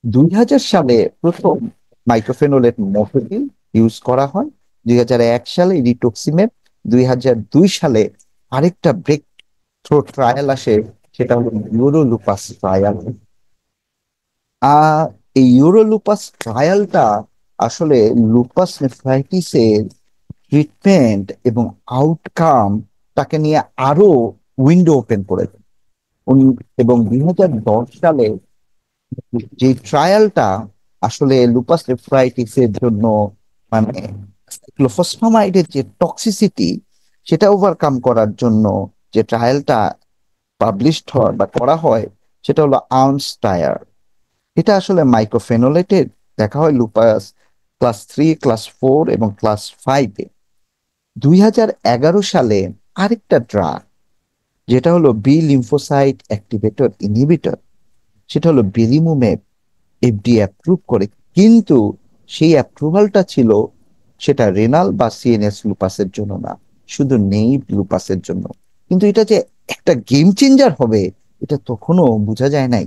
Speaker 1: 2000 সালে প্রথম মাইক্রোফেনোলেট মফেপিল ইউজ করা হয়। 2001 সালে রিটুক্সিমেব। 2002 সালে আরেকটা ব্রেক থ্রো ট্রায়াল আসে, সেটা হলো ইউরোলুপাস ট্রায়াল। এই ইউরোলুপাস ট্রায়ালটা আসলে লুপাস নেফ্রাইটিসের ট্রিটমেন্ট এবং আউটকাম তাকে নিয়ে আরো উইন্ডো ওপেন করে দেন। এবং 2010 সালে যে ট্রায়ালটা আসলে লুপাস নেফ্রাইটিস এর জন্য, মানে সাইক্লোফসফামাইডের যে টক্সিসিটি, সেটা ওভারকাম করার জন্য যে ট্রায়ালটা পাবলিশড হয় বা করা হয়, সেটা হলো আর্মস টায়ার। এটা আসলে মাইক্রোফেনোলেটেড দেখা হয় লুপাস ক্লাস 3, ক্লাস 4 এবং ক্লাস 5-এ। 2011 সালে আরেকটা ড্রাগ, যেটা হলো বি লিম্ফোসাইট অ্যাক্টিভেটর ইনহিবিটর, সেটা হলো বেলিমুমেব, এফডিএ অ্যাপ্রুভ করে। কিন্তু সেই অ্যাপ্রুভালটা ছিল সেটা রেনাল বা সিএনএস লুপাসের জন্য না, শুধু নেইভ লুপাসের জন্য। কিন্তু এটা যে একটা গেম চেঞ্জার হবে, এটা তখনও বোঝা যায় নাই।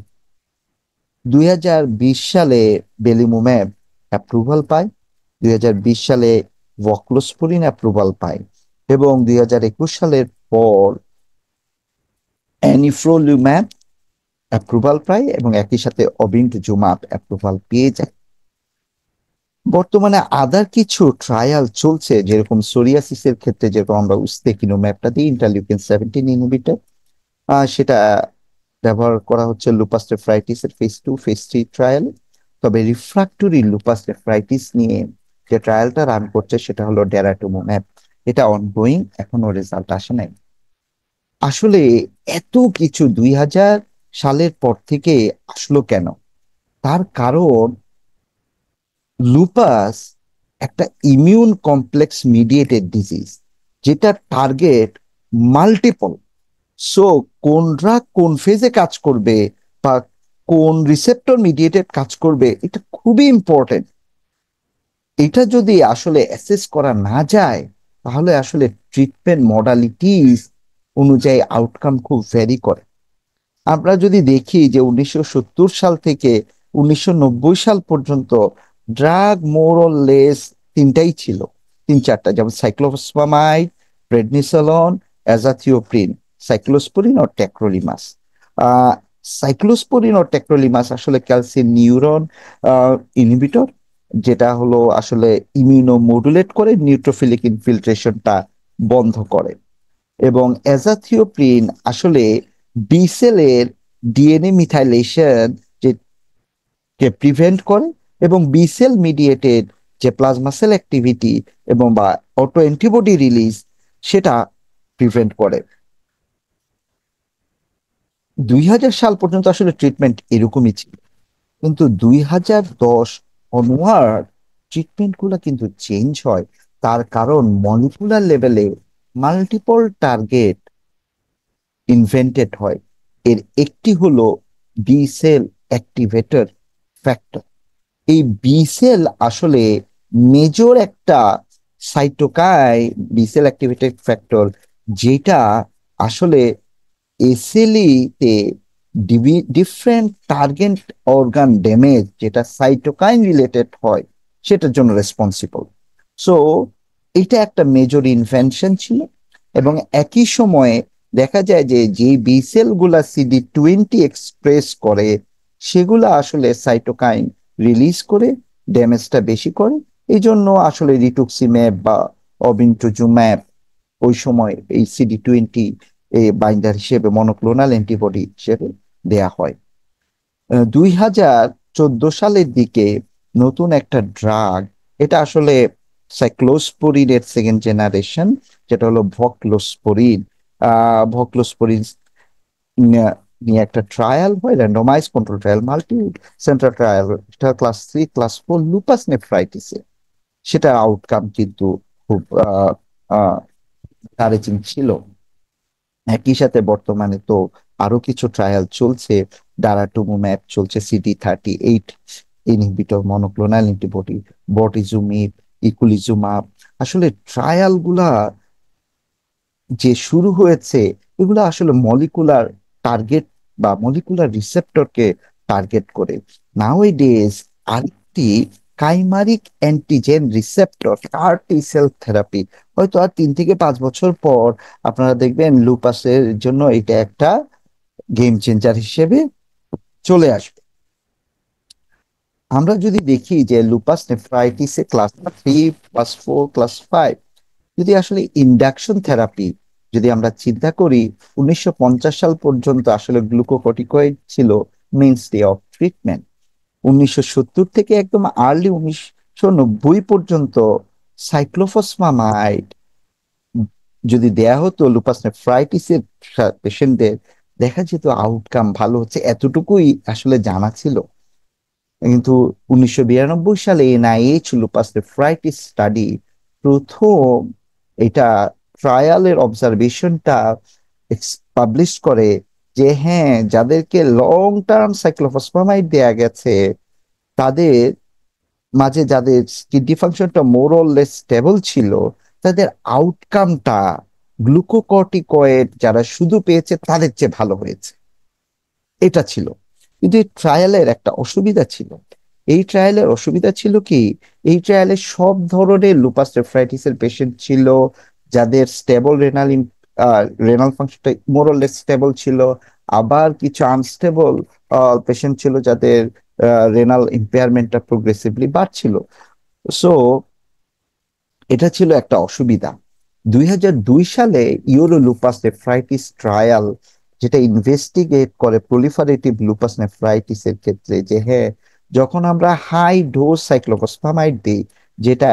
Speaker 1: 2020 সালে বেলিমুম্যাব অ্যাপ্রুভাল পায়, 2020 সালে ভক্লোস্পোরিন অ্যাপ্রুভাল পায়, এবং 2021 সালের পর অ্যানিফ্রোলিউম্যাব অ্যাপ্রুভাল পায়, এবং একই সাথে অবিন্টজুমাব অ্যাপ্রুভাল পেয়ে যায়। বর্তমানে আদার কিছু ট্রায়াল চলছে, যেরকম সোরিয়াসিসের ক্ষেত্রে যেরকম আমরা উস্তেকিনুম্যাবটা দিই, ইন্টারলিউকিন 17 ইনহিবিটর, সেটা ব্যবহার করা হচ্ছে লুপাস নেফ্রাইটিস এর ফেজ 2, ফেজ 3 ট্রায়াল। তবে রিফ্রাক্টরি লুপাস নেফ্রাইটিস নিয়ে যে ট্রায়ালটা রান করছে সেটা হলো ডেরাটুমোম্যাব। এটা অনগোয়িং, এখনো রেজাল্ট আসে নাই। আসলে এত কিছু 2000 সালের পর থেকে আসলো কেন? তার কারণ লুপাস একটা ইমিউন কমপ্লেক্স মিডিয়েটেড ডিজিজ, যেটা টার্গেট মাল্টিপল। সো কোন ড্রাগ কোন ফেজে কাজ করবে বা কোন রিসেপ্টর মিডিয়েটেড কাজ করবে, এটা খুবই ইম্পর্টেন্ট। এটা যদি আসলে অ্যাসেস করা না যায়, তাহলে আসলে ট্রিটমেন্ট মডালিটিস অনুযায়ী আউটকাম খুব ভ্যারি করে। আমরা যদি দেখি যে 1970 সাল থেকে 1990 সাল পর্যন্ত ড্রাগ মোর অর লেস তিনটাই ছিল, তিন চারটা, যেমন সাইক্লোফসফামাইড, প্রেডনিসোলন, অ্যাজাথিওপ্রিন, সাইক্লোস্পোরিন ও ট্যাক্রোলিমাস। আহ সাইক্লোস্পোরিন ও ট্যাক্রোলিমাস আসলে ক্যালসিয়াম নিউরন ইনহিবিটর, যেটা হলো আসলে ইমিউনোমোডুলেট করে, নিউট্রোফিলিক ইনফিল্ট্রেশনটা বন্ধ করে। এবং অ্যাজাথিওপ্রিন আসলে বি সেলের ডিএনএ মিথাইলেশন যে কে প্রিভেন্ট করে, এবং বি সেল মিডিয়েটেড যে প্লাজমা সেল অ্যাক্টিভিটি এবং বা অটো অ্যান্টিবডি রিলিজ, সেটা প্রিভেন্ট করে। 2000 সাল পর্যন্ত আসলে ট্রিটমেন্ট এরকমই ছিল, কিন্তু 2010 অনওয়ার্ড ট্রিটমেন্ট গুলো কিন্তু চেঞ্জ হয়। তার কারণ মলিকুলার লেভেলে মাল্টিপল টার্গেট ইনভেন্টেড হয়। এর একটি হলো বি সেল অ্যাক্টিভেটর ফ্যাক্টর। এই বি সেল আসলে মেজর একটা সাইটোকাই বি সেল অ্যাক্টিভেটেড ফ্যাক্টর, যেটা আসলে SLE different target organ damage, যেটা সাইটোকাইন রিলেটেড হয়, সেটার জন্য রেসপন্সিবল। সো এটা একটা মেজর ইনভেনশন ছিল। এবং একই সময়ে দেখা যায় যে যে বি সেল গুলা CD20 এক্সপ্রেস করে, সেগুলা আসলে সাইটোকাইন রিলিজ করে ড্যামেজটা বেশি করে। এই জন্য আসলে রিটুক্সিম্যাব বা অবিন্টুজুম্যাব ওই সময় এই CD20 বাইন্ডার হিসেবে, মনোক্লোনাল অ্যান্টিবডি হিসেবে দেয়া হয়। 2014 সালের দিকে নতুন একটা ড্রাগ, এটা আসলে সাইক্লোস্পোরিনের সেকেন্ড জেনারেশন, যেটা হলো ভক্লোস্পোরিন। ভক্লোস্পোরিন নিয়ে একটা ট্রায়াল হয়, randomise control trial, multi centre trial, এটা ক্লাস 3, ক্লাস 4 লুপাস নেফ্রাইটিসে। সেটা আউটকাম কিন্তু খুব এনকারেজিং ছিল। একই সাথে বর্তমানে তো আরো কিছু ট্রায়াল চলছে। ডারাটুমুম্যাব চলছে, CD38 inhibitor monoclonal antibody, bortezomib, eculizumab. আসলে ট্রায়াল গুলা যে শুরু হয়েছে, এগুলো আসলে মলিকুলার টার্গেট বা মলিকুলার রিসেপ্টরকে টার্গেট করে। নাও ডেজ আরেকটি chimeric antigen receptor CAR-T cell therapy, হয়তো আর 3 থেকে 5 বছর পর আপনারা দেখবেন লুপাসের জন্য এটা একটা গেম চেঞ্জার হিসেবে চলে আসবে। আমরা যদি দেখি যে লুপাস নেফ্রাইটিসে ক্লাস 3, ক্লাস 4, ক্লাস 5, যদি আসলে ইন্ডাকশন থেরাপি যদি আমরা চিন্তা করি 1950 সাল পর্যন্ত আসলে গ্লুকোকর্টিকয়েড ছিল মেইনস্টে অফ ট্রিটমেন্ট। 1970 থেকে একদম আর্লি 1990 পর্যন্ত সাইক্লোফসফামাইড যদি দেয়া হতো লুপাস নেফ্রাইটিসের পেশেন্টদের, দেখা যেত আউটকাম ভালো হচ্ছে, এতটুকুই আসলে জানা ছিল। কিন্তু 1992 সালে এনআইএইচ লুপাস নেফ্রাইটিস স্টাডি প্রথম এটা ট্রায়ালের অবজারভেশনটা পাবলিশ করে যে হ্যাঁ, যাদেরকে লং টার্ম সাইক্লোফসফামাইড দেয়া গেছে তাদের মাঝে যাদের কিডনি ফাংশনটা মোর অর লেস স্টেবল ছিল, তাদের আউটকামটা গ্লুকোকর্টিকয়েড যারা শুধু পেয়েছে তাদের চেয়ে ভালো হয়েছে। এটা ছিল। কিন্তু এই ট্রায়ালের একটা অসুবিধা ছিল। এই ট্রায়ালের অসুবিধা ছিল কি, এই ট্রায়ালে সব ধরনের লুপাস নেফ্রাইটিসের পেশেন্ট ছিল, যাদের স্টেবল রেনাল ফাংশনটা মোরলেস স্টেবল ছিল, আবার কিছু আনস্টেবল পেশেন্ট ছিল যাদের রেনাল ইম্পেয়ারমেন্টটা প্রোগ্রেসিভলি বাড়ছিল। সো এটা ছিল একটা অসুবিধা। 2002 সালে ইউরো লুপাস নেফ্রাইটিস ট্রায়াল, যেটা ইনভেস্টিগেট করে প্রলিফারেটিভ লুপাস নেফ্রাইটিস এর ক্ষেত্রে যে হ্যাঁ, যখন আমরা হাই ডোজ সাইক্লোফসফামাইড দিই, যেটা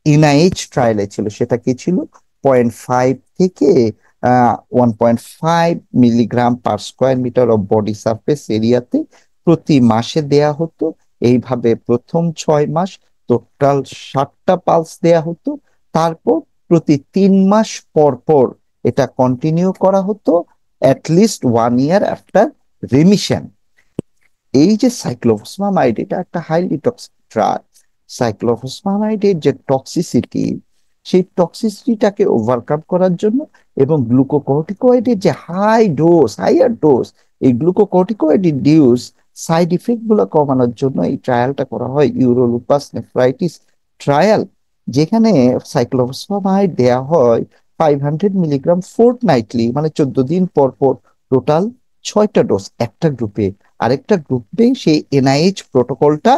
Speaker 1: এনআইএইচ ট্রায়ালে ছিল, সেটা কি ছিল 0.5 থেকে 1.5 milligram per square metre of body surface এরিয়াতে প্রতি মাসে দেয়া হতো। এইভাবে প্রথম 6 মাস টোটাল 60টা পালস দেয়া হতো। তারপর প্রতি 3 মাস পর পর এটা কন্টিনিউ করা হতো, অ্যাটলিস্ট 1 ইয়ার আফটার রিমিশন। এই যে সাইক্লোফসফামাইড, এটা একটা হাইলি টক্সিক ড্রাগ। সাইক্লোফসফামাইডের যে টক্সিসিটি, সেই টক্সিসিটিটাকে ওভারকাম করার জন্য এবং গ্লুকোকর্টিকয়েডের যে হাইয়ার ডোজ, এই গ্লুকোকর্টিকয়েড ইনডিউস সাইড ইফেক্ট গুলো কমানোর জন্য এই ট্রায়ালটা করা হয়, ইউরোলুপাস নেফ্রাইটিস ট্রায়াল, যেখানে সাইক্লোফসফামাইড দেয়া হয় 500 মিলিগ্রাম ফোর্টনাইটলি, মানে 14 দিন পর পর, টোটাল 6টা ডোজ একটা গ্রুপে। আরেকটা গ্রুপে সেই এনআইএইচ প্রোটোকলটা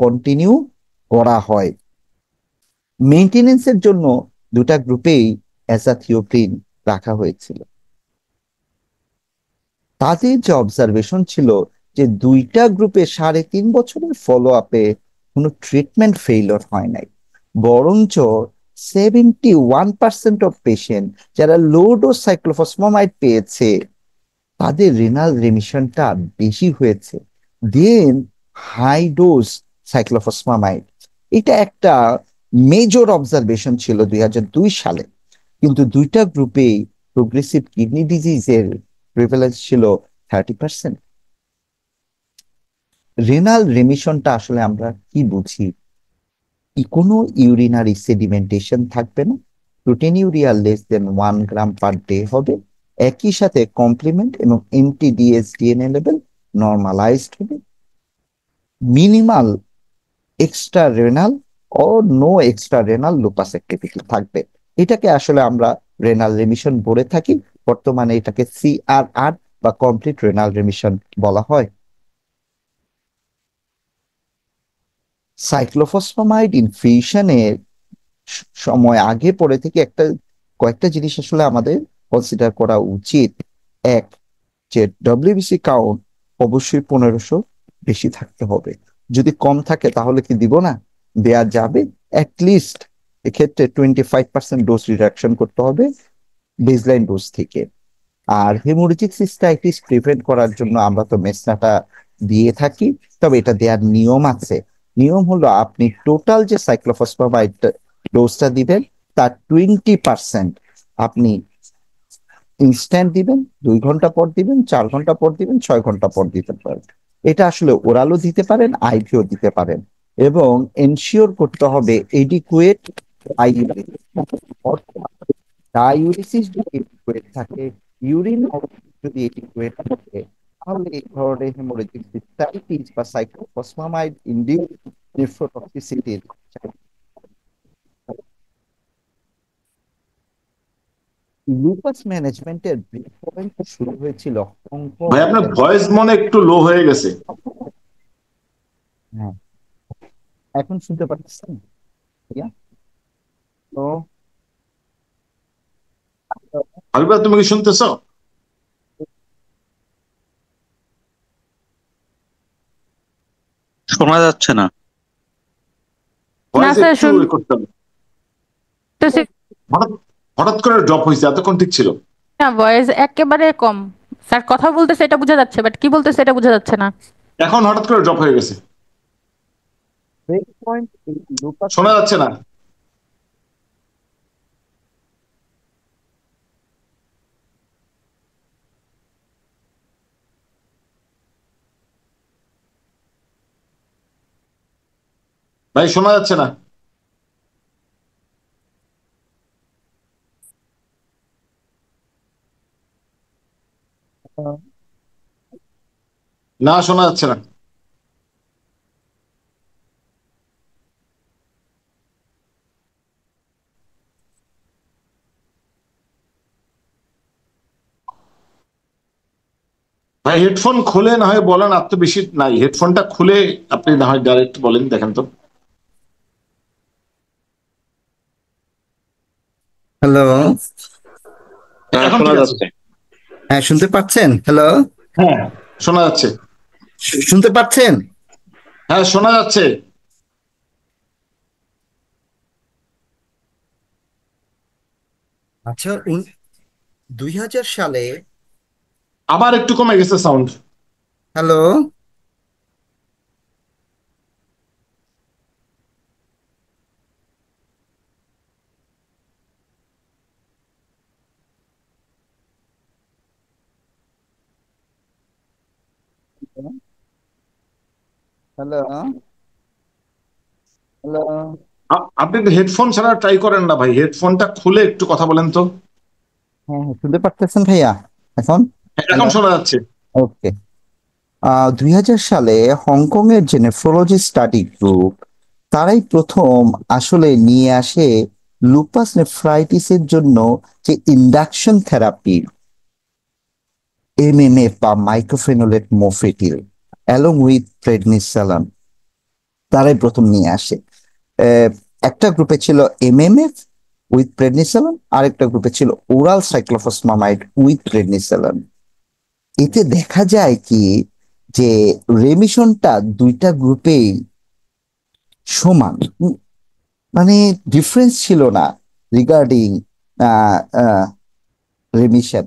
Speaker 1: কন্টিনিউ করা হয়। মেইনটেনেন্সের জন্য দুটা গ্রুপেই অ্যাজাথিওপ্রিন রাখা হয়েছিল। তাদের যে অবজারভেশন ছিল যে দুইটা গ্রুপে 3.5 বছরের ফলো আপে কোনো ট্রিটমেন্ট ফেইলিওর হয় নাই, বরঞ্চ 71% অফ পেশেন্ট যারা লো ডোজ সাইক্লোফসফামাইড পেয়েছে তাদের রেনাল রিমিশনটা বেশি হয়েছে দেন হাই ডোজ সাইক্লোফসফামাইড। এটা একটা মেজর অবজারভেশন ছিল 2002 সালে। কিন্তু দুইটা গ্রুপে প্রোগ্রেসিভ কিডনি ডিজিজের প্রিভ্যালেন্স ছিল 30%। রেনাল রিমিশনটা আসলে আমরা কি বুঝি? কোনো ইউরিনারি সেডিমেন্টেশন থাকবে না, proteinuria less than 1 gram per day হবে, একই সাথে কমপ্লিমেন্ট এবং এনটিডিএস ডিএনএ লেভেল নর্মালাইজড হবে, মিনিমাল এক্সট্রা রেনাল ও no extra renal lupus activity থাকবে। এটাকে আসলে আমরা রেনাল রিমিশন বলে থাকি। বর্তমানে এটাকে সিআরআর বা কমপ্লিট রেনাল রিমিশন বলা হয়। সাইক্লোফসফামাইড ইনফিউশনের সময় আগে পরে থেকে কয়েকটা জিনিস আসলে আমাদের কনসিডার করা উচিত। এক, যে ডব্লিউবিসি কাউন্ট অবশ্যই 1500 বেশি থাকতে হবে। যদি কম থাকে তাহলে কি দিব না, দেয়া যাবে। অ্যাটলিস্ট এক্ষেত্রে 25% ডোজ রিডাকশন করতে হবে বেসলাইন ডোজ থেকে। আর হেমোরেজিক সিস্টাইটিস প্রিভেন্ট করার জন্য আমরা তো মেসনাটা দিয়ে থাকি, তবে এটা দেওয়ার নিয়ম আছে। নিয়ম হলো আপনি টোটাল যে সাইক্লোফসফামাইড ডোজটা দিবেন তার 20% আপনি ইনস্ট্যান্ট দিবেন, 2 ঘন্টা পর দিবেন, 4 ঘন্টা পর দিবেন, 6 ঘন্টা পর দিতে পারেন। এটা আসলে ওরালও দিতে পারেন, আইভিও দিতে পারেন। এবং এনশিওর করতে হবে এডিকুয়েট ডাইউরেসিস যদি এডিকুয়েট থাকে, ইউরিন যদি এডিকুয়েট থাকে, তাহলে এই ধরনের হেমোরেজিক সিস্টাইটিস বা সাইক্লোফসফামাইড ইনডিউসড নেফ্রোটক্সিসিটির লুপাস ম্যানেজমেন্টের ব্রেক পয়েন্ট শুরু হয়েছিল হংকং
Speaker 2: ভাই আপনার
Speaker 1: ওপেন।
Speaker 2: ভয়েস মনে একটু লো হয়ে গেছে।
Speaker 1: হ্যাঁ, এখন শুনতে পাচ্ছেন? তো
Speaker 2: হাবিবা, তুমি কি শুনতেছো?
Speaker 3: শোনা যাচ্ছে না।
Speaker 4: না
Speaker 2: ভয়েস
Speaker 4: স্যার,
Speaker 2: একটু এ করতে হবে।
Speaker 4: শুনতেছি
Speaker 2: হঠাৎ হঠাৎ করে ড্রপ হয়েছে, এতক্ষণ ঠিক ছিল।
Speaker 4: না, ভয়েস একেবারে কম। স্যার কথা বলতেছে এটা বোঝা যাচ্ছে, বাট কি বলতেছে এটা বোঝা যাচ্ছে না।
Speaker 2: এখন হঠাৎ করে ড্রপ হয়ে গেছে,
Speaker 1: ব্রেক পয়েন্ট এই লুপাস।
Speaker 2: শোনা যাচ্ছে না। ভাই শোনা যাচ্ছে না। না, শোনা যাচ্ছে না। ভাই হেডফোন খুলে না হয় বলেন, আর তো বেশি নাই, হেডফোনটা খুলে আপনি না হয় ডাইরেক্ট বলেন, দেখেন তো।
Speaker 1: হ্যালো।
Speaker 3: হ্যাঁ,
Speaker 2: এখন
Speaker 3: শোনা
Speaker 2: ঠিক আছে।
Speaker 3: যাচ্ছে।
Speaker 1: হ্যাঁ, শুনতে পাচ্ছেন? হ্যালো,
Speaker 2: হ্যাঁ, শোনা যাচ্ছে।
Speaker 1: শুনতে পাচ্ছেন?
Speaker 2: হ্যাঁ, শোনা যাচ্ছে।
Speaker 1: আচ্ছা, 2000 সালে।
Speaker 2: আবার একটু কমে গেছে সাউন্ড।
Speaker 1: হ্যালো। হ্যালো। হ্যালো।
Speaker 2: আপনি হেডফোন ছাড়া ট্রাই করেন না ভাই, হেডফোনটা খুলে একটু কথা বলেন তো।
Speaker 1: হ্যাঁ, হ্যাঁ, শুনতে পারতেছেন ভাইয়া এখন?
Speaker 2: হ্যাঁ,
Speaker 1: হ্যালো।
Speaker 2: এখন শোনা যাচ্ছে।
Speaker 1: ওকে। 2000 সালে হংকং এর যে নেফ্রোলজি স্টাডি গ্রুপ, তারাই প্রথম আসলে নিয়ে আসে লুপাস নেফ্রাইটিসের জন্য যে ইন্ডাকশন থেরাপি, এমএমএফ বা মাইক্রোফেনোলেট মোফেটিল অ্যালং উইথ প্রেডনিসেলন, তারাই প্রথম নিয়ে আসে। আহ, একটা গ্রুপে ছিল এমএমএফ উইথ প্রেডনিসেলন, আরেকটা গ্রুপে ছিল ওরাল সাইক্লোফসমামাইড উইথ প্রেডনিসেলন। এতে দেখা যায় কি, যে রেমিশনটা দুইটা গ্রুপেই সমান। মানে ডিফারেন্স ছিল না রিগার্ডিং রেমিশন।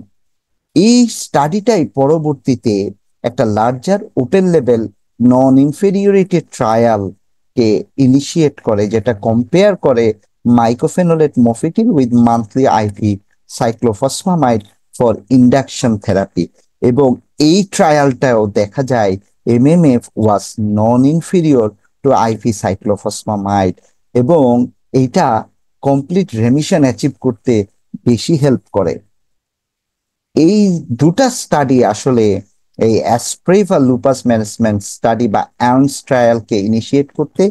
Speaker 1: এই স্টাডিটাই পরবর্তীতে একটা larger open level non inferiority trial কে ইনিশিয়েট করে, যেটা কম্পেয়ার করে mycophenolate mofetil with monthly IV cyclophosphamide for induction therapy. এবং এই ট্রায়ালটাও দেখা যায় MMF was non inferior to IV cyclophosphamide, এবং এইটা কমপ্লিট রেমিশন অ্যাচিভ করতে বেশি হেল্প করে। এই দুটা স্টাডি আসলে এই অ্যাসপ্রেভা লুপাস ম্যানেজমেন্ট স্টাডি বা অ্যান্স ট্রায়ালকে ইনিশিয়েট করতে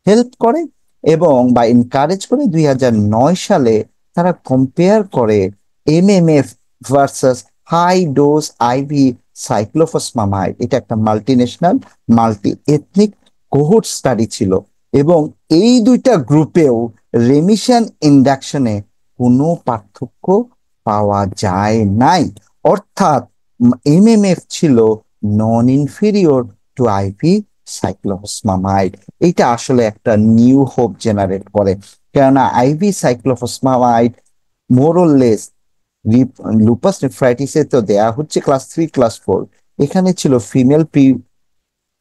Speaker 1: হেল্প করে এবং বা এনকারেজ করে। 2009 সালে তারা কম্পেয়ার করে MMF versus high dose IV cyclophosphamide. এটা একটা multinational multi ethnic cohort study ছিল, এবং এই দুইটা গ্রুপেও রেমিশন ইন্ডাকশনে কোনো পার্থক্য পাওয়া যায় নাই। অর্থাৎ এমএমএফ ছিল নন ইনফেরিয়র টু আইভি সাইক্লোফসমামাইড। এটা আসলে একটা নিউ হোপ জেনারেট করে, কেননা আইভি সাইক্লোফসমামাইড মোরলেস লুপাস নেফ্রাইটিসে তো দেয়া হচ্ছে ক্লাস 3 ক্লাস 4। এখানে ছিল ফিমেল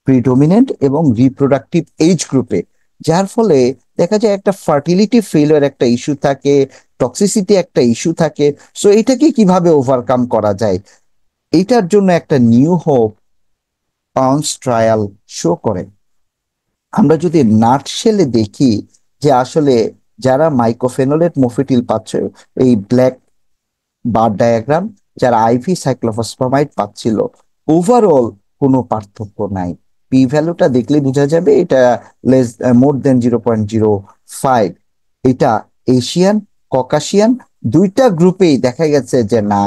Speaker 1: প্রিডোমিনেন্ট এবং রিপ্রোডাক্টিভ এজ গ্রুপে, যার ফলে দেখা যায় একটা ফার্টিলিটি ফেলিওর একটা ইস্যু থাকে, টক্সিসিটি একটা ইস্যু থাকে। সো এটাকে কিভাবে ওভারকাম করা যায়, এটার জন্য একটা new hope pounce trial show করে। আমরা যদি নাটশেলে দেখি যে আসলে যারা মাইক্রোফেনোলেট মোফেটিল পাচ্ছে, এই ব্ল্যাক বার ডায়াগ্রাম, যারা আইভি সাইক্লোফসফামাইড পাচ্ছিল, ওভারঅল কোনো পার্থক্য নাই। পি ভ্যালুটা দেখলে বোঝা যাবে এটা লেস মোর দেন 0.05। এটা এশিয়ান, ককাশিয়ান দুইটা গ্রুপেই দেখা গেছে যে না,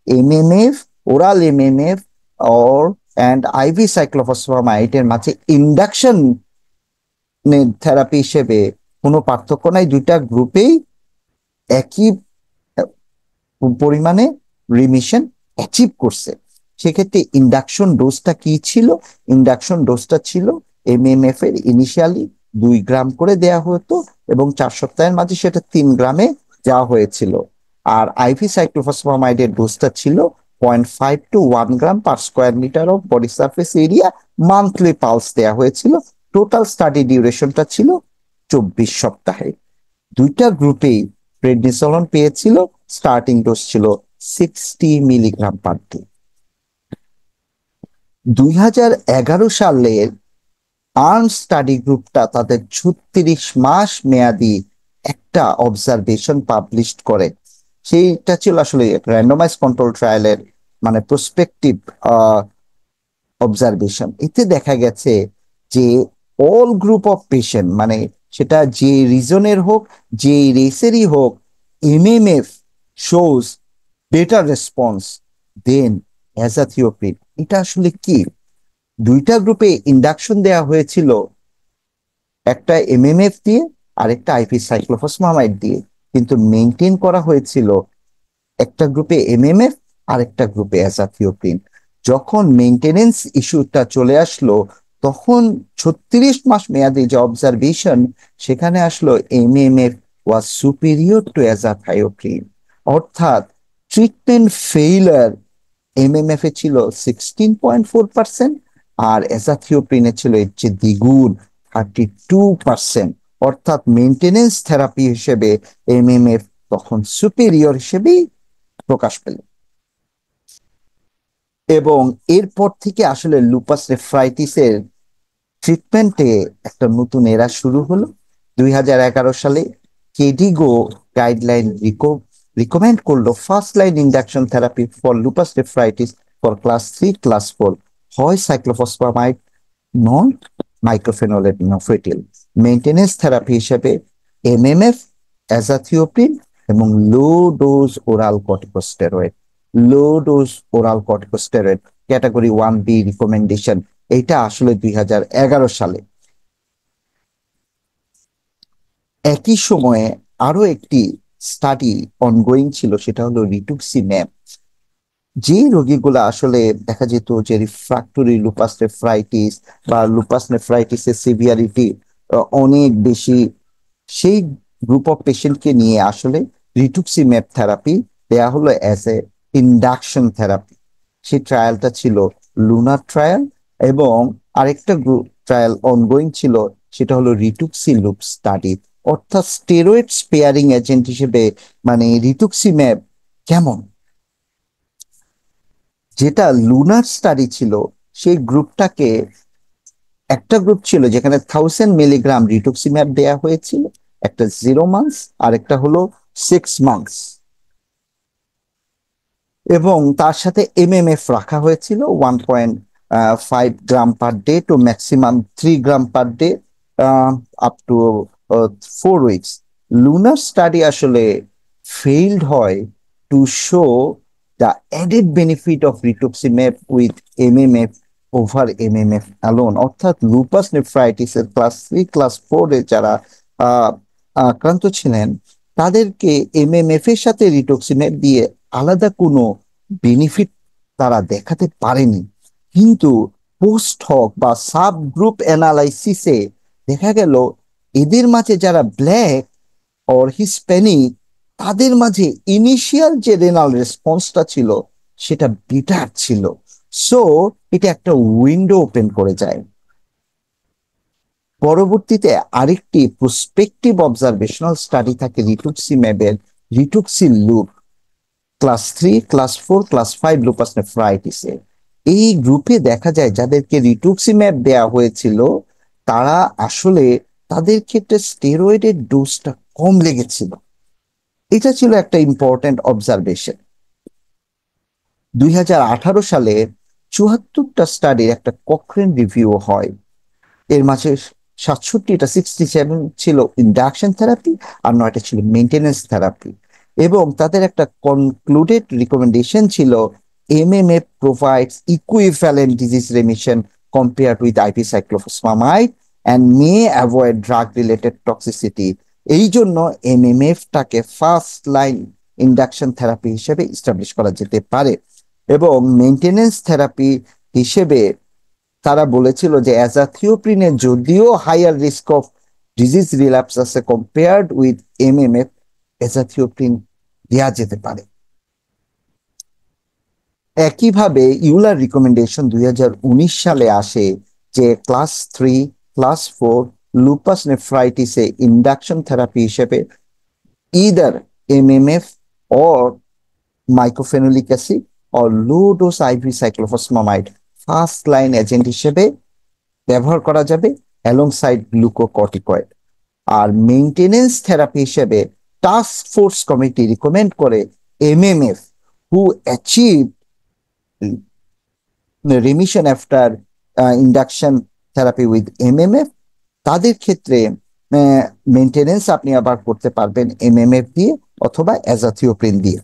Speaker 1: MMF, oral MMF or and IV cyclophosphamide এর মাঝে ইন্ডাকশন থেরাপি হিসেবে কোনো পার্থক্য নাই। দুইটা গ্রুপেই একই পরিমাণে রিমিশন অ্যাচিভ করছে। সেক্ষেত্রে ইন্ডাকশন ডোজটা কি ছিল? ইন্ডাকশন ডোজটা ছিল এমএমএফ এর ইনিশিয়ালি 2 গ্রাম করে দেয়া হতো এবং 4 সপ্তাহের মাঝে সেটা 3 গ্রামে দেওয়া হয়েছিল। আর আইভি সাইক্লোফসফামাইডের ডোজটা ছিল 0.5 to 1 gram per square metre of body surface area, monthly pulse দেওয়া হয়েছিল। টোটাল স্টাডি ডিউরেশনটা ছিল 24 সপ্তাহে। দুইটা গ্রুপেই প্রেডনিসোলন পেয়েছিল। স্টার্টিং ডোজ ছিল 60 মিলিগ্রাম পার ডে। 2011 সালের আর্ম স্টাডি গ্রুপটা তাদের 36 মাস মেয়াদি একটা অবজারভেশন পাবলিশ করে। সেইটা ছিল আসলে র্যান্ডমাইজ কন্ট্রোল ট্রায়ালের মানে প্রসপেক্টিভ অবজারভেশন। এতে দেখা গেছে যে অল গ্রুপ অফ পেশেন্ট, মানে সেটা যে রিজনের হোক, যে রেসেরই হোক, এমএমএফ শোজ বেটার রেসপন্স দেন অ্যাজাথিওপ্রিন। এটা আসলে কি? দুইটা গ্রুপে ইন্ডাকশন দেয়া হয়েছিল, একটা এমএমএফ দিয়ে আর একটা আইপি সাইক্লোফসফামাইড দিয়ে, কিন্তু মেনটেন করা হয়েছিল একটা গ্রুপে এমএমএফ আর একটা গ্রুপে অ্যাজাথিওপ্রিন। যখন মেইনটেনেন্স ইস্যুটা চলে আসলো, তখন 36 মাস মেয়াদী যে অবজারভেশন, সেখানে আসলো এমএমএফ ওয়াজ সুপিরিয়র টু অ্যাজাথিওপ্রিন। অর্থাৎ ট্রিটমেন্ট ফেইলার এমএমএফ এ ছিল 16.4% আর অ্যাজাথিওপ্রিনে ছিল এর চেয়ে দ্বিগুণ 32%। অর্থাৎ মেইনটেনেন্স থেরাপি হিসেবে এমএমএফ তখন সুপিরিয়র হিসেবেই প্রকাশ পেল। এবং এরপর থেকে আসলে লুপাস নেফ্রাইটিসের ট্রিটমেন্টে একটা নতুন এরা শুরু হলো। 2011 সালে কেডিগো গাইডলাইন রিকমেন্ড করলো first line induction therapy for lupus nephritis for class 3 class 4 হয় সাইক্লোফসফামাইড নন মাইক্রোফেনোলেট নফেটিল, মেইনটেনেন্স থেরাপি হিসেবে এমএমএফ, অ্যাজাথিওপ্রিন এবং low dose oral corticosteroid. Low dose oral corticosteroid category 1B recommendation, এটা আসলে 2011 সালে। একই সময়ে আরো একটি স্টাডি অনগোয়িং ছিল, সেটা হলো রিটুক্সিম্যাব। যে রোগীগুলো আসলে দেখা যেত যে রিফ্রাক্টরি লুপাস নেফ্রাইটিস বা লুপাস নেফ্রাইটিসের সিভিয়ারিটি অনেক বেশি, সেই গ্রুপ অফ পেশেন্টকে নিয়ে আসলে রিটুক্সিম্যাব থেরাপি দেয়া হলো অ্যাজ এ ইন্ডাকশন থেরাপি। সেই ট্রায়ালটা ছিল লুনার ট্রায়াল, এবং আরেকটা গ্রুপ ট্রায়াল অনগোয়িং ছিল, সেটা হলো রিটুক্সিলুপ স্টাডি। অর্থাৎ স্টেরয়েড স্পেয়ারিং এজেন্ট হিসেবে মানে রিটুক্সিম্যাব কেমন। যেটা লুনার স্টাডি ছিল, সেই গ্রুপটাকে একটা গ্রুপ ছিল যেখানে 1000 মিলিগ্রাম রিটুক্সিম্যাব দেয়া হয়েছিল, একটা 0 মান্থস আর একটা হলো 6 মান্থস, এবং তার সাথে এমএমএফ রাখা হয়েছিল 1.5 gram per day to maximum 3 gram per day up to 4 weeks. LUNAR study আসলে ফেইল্ড হয় to show the added benefit of rituximab with MMF over MMF alone। অর্থাৎ লুপাস নেফ্রাইটিসের ক্লাস 3 ক্লাস 4 এ যারা আক্রান্ত ছিলেন, তাদেরকে এমএমএফ এর সাথে রিটুক্সিম্যাব দিয়ে আলাদা কোনো বেনিফিট তারা দেখাতে পারেনি। কিন্তু পোস্ট হক বা সাব গ্রুপ অ্যানালাইসিসে দেখা গেল এদের মাঝে যারা ব্ল্যাক অর হিসপ্যানিক, তাদের মাঝে ইনিশিয়াল যে রেনাল রেসপন্সটা ছিল সেটা বেটার ছিল। সো এটা একটা উইন্ডো ওপেন করে যায়। পরবর্তীতে আরেকটি প্রসপেক্টিভ অবজারভেশনাল স্টাডি থাকে রিটুক্সিম্যাবের, রিটুক্সিলুপ ক্লাস 3 ক্লাস 4 ক্লাস 5 লুপাস নেফ্রাইটিসে। এই গ্রুপে দেখা যায় যাদেরকে রিটুক্সিম্যাব দেয়া হয়েছিল, তারা আসলে তাদের ক্ষেত্রে স্টেরয়েডের ডোজটা কম লেগেছিল। এটা ছিল একটা ইম্পর্টেন্ট অবজারভেশন। 2018 সালে 74টা স্টাডির একটা কখরেন রিভিউ হয়। এর মাঝে 67টা 67 ছিল ইন্ডাকশন থেরাপি আর 9টা ছিল মেইনটেনেন্স থেরাপি, এবং তাদের একটা কনক্লুডেড রিকমেন্ডেশন ছিল MMF provides equivalent disease remission compared with IP cyclophosphamide and May avoid drug related toxicity. এই জন্য এমএমএফটাকে ফার্স্ট লাইন ইন্ডাকশন থেরাপি হিসেবে ইস্টাবলিশ করা যেতে পারে। এবং মেইনটেনেন্স থেরাপি হিসেবে তারা বলেছিল যে অ্যাজাথিওপ্রিনের যদিও higher risk of disease relapse আছে কম্পেয়ার্ড উইথ এমএমএফ, অ্যাজাথিওপ্রিন দেওয়া যেতে পারে। একইভাবে ইউলার রিকমেন্ডেশন 2019 সালে আসে যে ক্লাস 3, ক্লাস 4 লুপাস নেফ্রাইটিসে ইন্ডাকশন থেরাপি হিসেবে either MMF or mycophenolic acid or low dose IV cyclophosphamide first line agent হিসেবে ব্যবহার করা যাবে অ্যালংসাইড গ্লুকোকর্টিকয়েড। আর মেইনটেনেন্স থেরাপি হিসেবে টাস্ক ফোর্স কমিটি রিকমেন্ড করে MMF who achieve remission after induction therapy with MMF, তাদের ক্ষেত্রে মেইনটেনেন্স আপনি আবার করতে পারবেন এমএমএফ দিয়ে অথবা অ্যাজাথিওপ্রিন দিয়ে।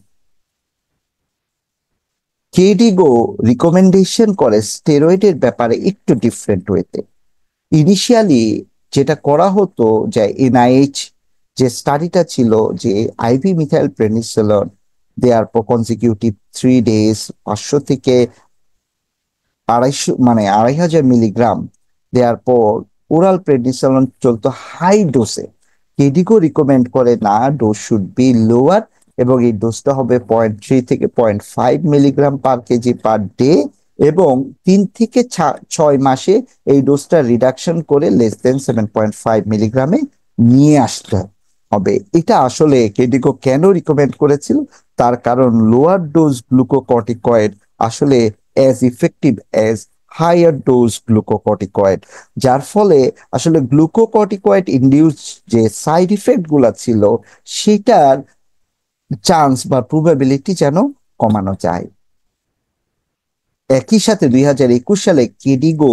Speaker 1: কেডিগো রিকমেন্ডেশন করে স্টেরয়েডের ব্যাপারে একটু ডিফারেন্ট ওয়েতে। ইনিশিয়ালি যেটা করা হতো যে এনআইএইচ যে স্টাডিটা ছিল যে আইভি মিথাইল প্রেনিসিলিন দেয়ার পর কনজিকিউটিভ 3 days 500 থেকে 250 মানে 2500 মিলিগ্রাম দেওয়ার পর ওরাল প্রেডনিসোলন চলতো হাই ডোসে। কেডিগো রিকমেন্ড করে না, ডোজ শুড বি লোয়ার এবং এই ডোজটা হবে 0.3 থেকে 0.5 milligram per KG per day এবং 3 থেকে 6 মাসে এই ডোজটা রিডাকশন করে লেস দেন 7.5 মিলিগ্রামে নিয়ে আসতে হবে। এটা আসলে কেডিগো কেন রিকমেন্ড করেছিল, তার কারণ লোয়ার ডোজ গ্লুকোকর্টিকয়েড আসলে as effective as higher dose glucocorticoid, যার ফলে আসলে গ্লুকোকর্টিকয়েড ইনডিউস যে সাইড ইফেক্ট গুলা ছিল সেটার চান্স বা প্রবাবিলিটি যেন কমানো যায়। একই সাথে 2021 সালে কেডিগো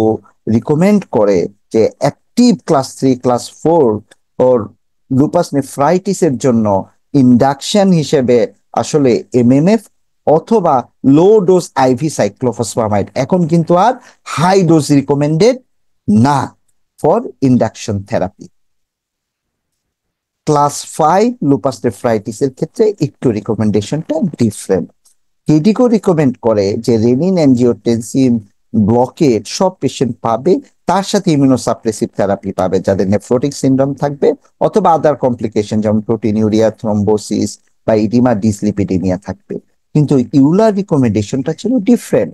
Speaker 1: রিকমেন্ড করে যে অ্যাক্টিভ ক্লাস 3, ক্লাস 4 ওর লুপাস নেফ্রাইটিসের জন্য ইন্ডাকশন হিসেবে আসলে এমএমএফ অথবা লো ডোজ আইভি সাইক্লোফসফামাইড, এখন কিন্তু আর হাই ডোজ রিকমেন্ডেড না for induction therapy. Class 5 lupus নেফ্রাইটিসের ক্ষেত্রে একটু রিকমেন্ডেশনটা ডিফারেন্ট। কেডিগো রিকমেন্ড করে যে রেনিন অ্যাঞ্জিওটেনসিন ব্লকেট সব পেশেন্ট পাবে, তার সাথে ইমিউনোসাপ্রেসিভ থেরাপি পাবে যাদের নেফ্রোটিক সিনড্রোম থাকবে অথবা আদার কমপ্লিকেশন যেমন প্রোটিনিউরিয়া, থ্রম্বোসিস বা ইডিমা ডিসলিপিডিমিয়া থাকবে। কিন্তু ইউলার রিকমেন্ডেশনটা ছিল ডিফারেন্ট।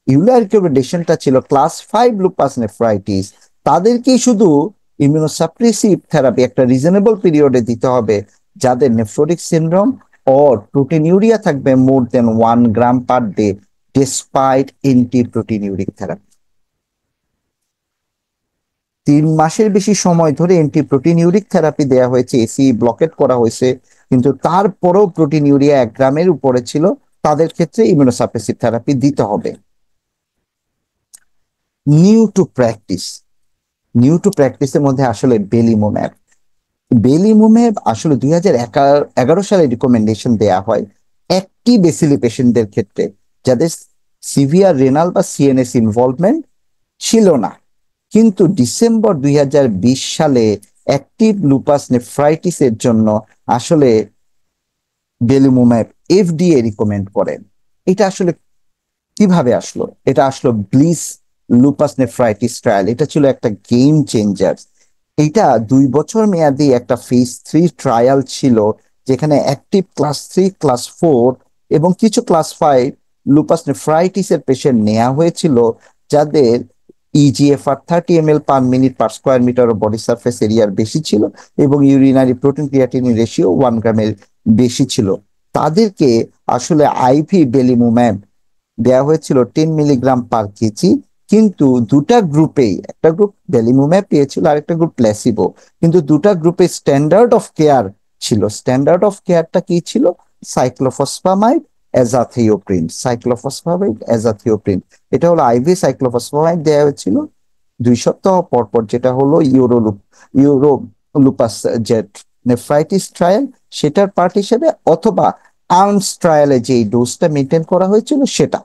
Speaker 1: ইউলার রিকমেন্ডেশনটা ছিল ক্লাস 5 লুপাস নেফ্রাইটিস তাদেরকেই শুধু ইমিউনোসাপ্রেসিভ থেরাপি একটা রিজনেবল পিরিয়ডে দিতে হবে যাদের নেফ্রোটিক সিনড্রোম or proteinuria থাকবে more than 1 gram per day despite antiproteinuric therapy। 3 মাসের বেশি সময় ধরে অ্যান্টিপ্রোটিনিউরিক থেরাপি দেওয়া হয়েছে, এসি ব্লকেট করা হয়েছে, কিন্তু তারপরও প্রোটিনিউরিয়া 1 গ্রামের উপরে ছিল, তাদের ক্ষেত্রে ইমিউনোসাপ্রেসিভ থেরাপি দিতে হবে। নিউ টু প্র্যাকটিসের মধ্যে আসলে বেলিমুম্যাব আসলে 2011 সালে রিকমেন্ডেশন দেয়া হয় অ্যাক্টিভ এসিলি পেশেন্টদের ক্ষেত্রে যাদের সিভিয়ার রেনাল বা সিএনএস ইনভলভমেন্ট ছিল না। কিন্তু ডিসেম্বর 2020 সালে অ্যাক্টিভ লুপাস নেফ্রাইটিসের জন্য আসলে বেলিমুম্যাব এফডিএ রিকমেন্ড করেন। এটা আসলে কিভাবে আসলো? এটা আসলো ব্লিস লুপাস নেফ্রাইটিস ট্রায়াল। এটা ছিল একটা গেম চেঞ্জার। এটা 2 বছর মেয়াদী একটা ফেজ 3 ট্রায়াল ছিল যেখানে অ্যাক্টিভ ক্লাস 3, ক্লাস 4 এবং কিছু ক্লাস 5 লুপাস নেফ্রাইটিসের পেশেন্ট নেওয়া হয়েছিল যাদের eGFR 30 ml per minute per square metre body surface এরিয়ার বেশি ছিল এবং ইউরিনারি প্রোটিন ক্রিয়াটিনিন রেশিও 1 গ্রামের বেশি ছিল। তাদেরকে আসলে আইভি বেলিমুম্যাব দেওয়া হয়েছিল 10 মিলিগ্রাম পার কেজি, কিন্তু দুটা গ্রুপেই, একটা গ্রুপ বেলিমুম্যাব পেয়েছিল আর একটা গ্রুপ প্লেসিবো, কিন্তু দুটা গ্রুপে স্ট্যান্ডার্ড অফ কেয়ার ছিল। স্ট্যান্ডার্ড অফ কেয়ারটা কি ছিল? সাইক্লোফসফামাইড, এজাথিওপ্রিন। এটা হলো আইভি সাইক্লোফসফামাইড দেওয়া হয়েছিল 2 সপ্তাহ পর পর, যেটা হলো euro lupus jet nephritis trial সেটার পার্ট হিসেবে, অথবা আর্মস ট্রায়ালে যে ডোজটা মেনটেন করা হয়েছিল সেটা।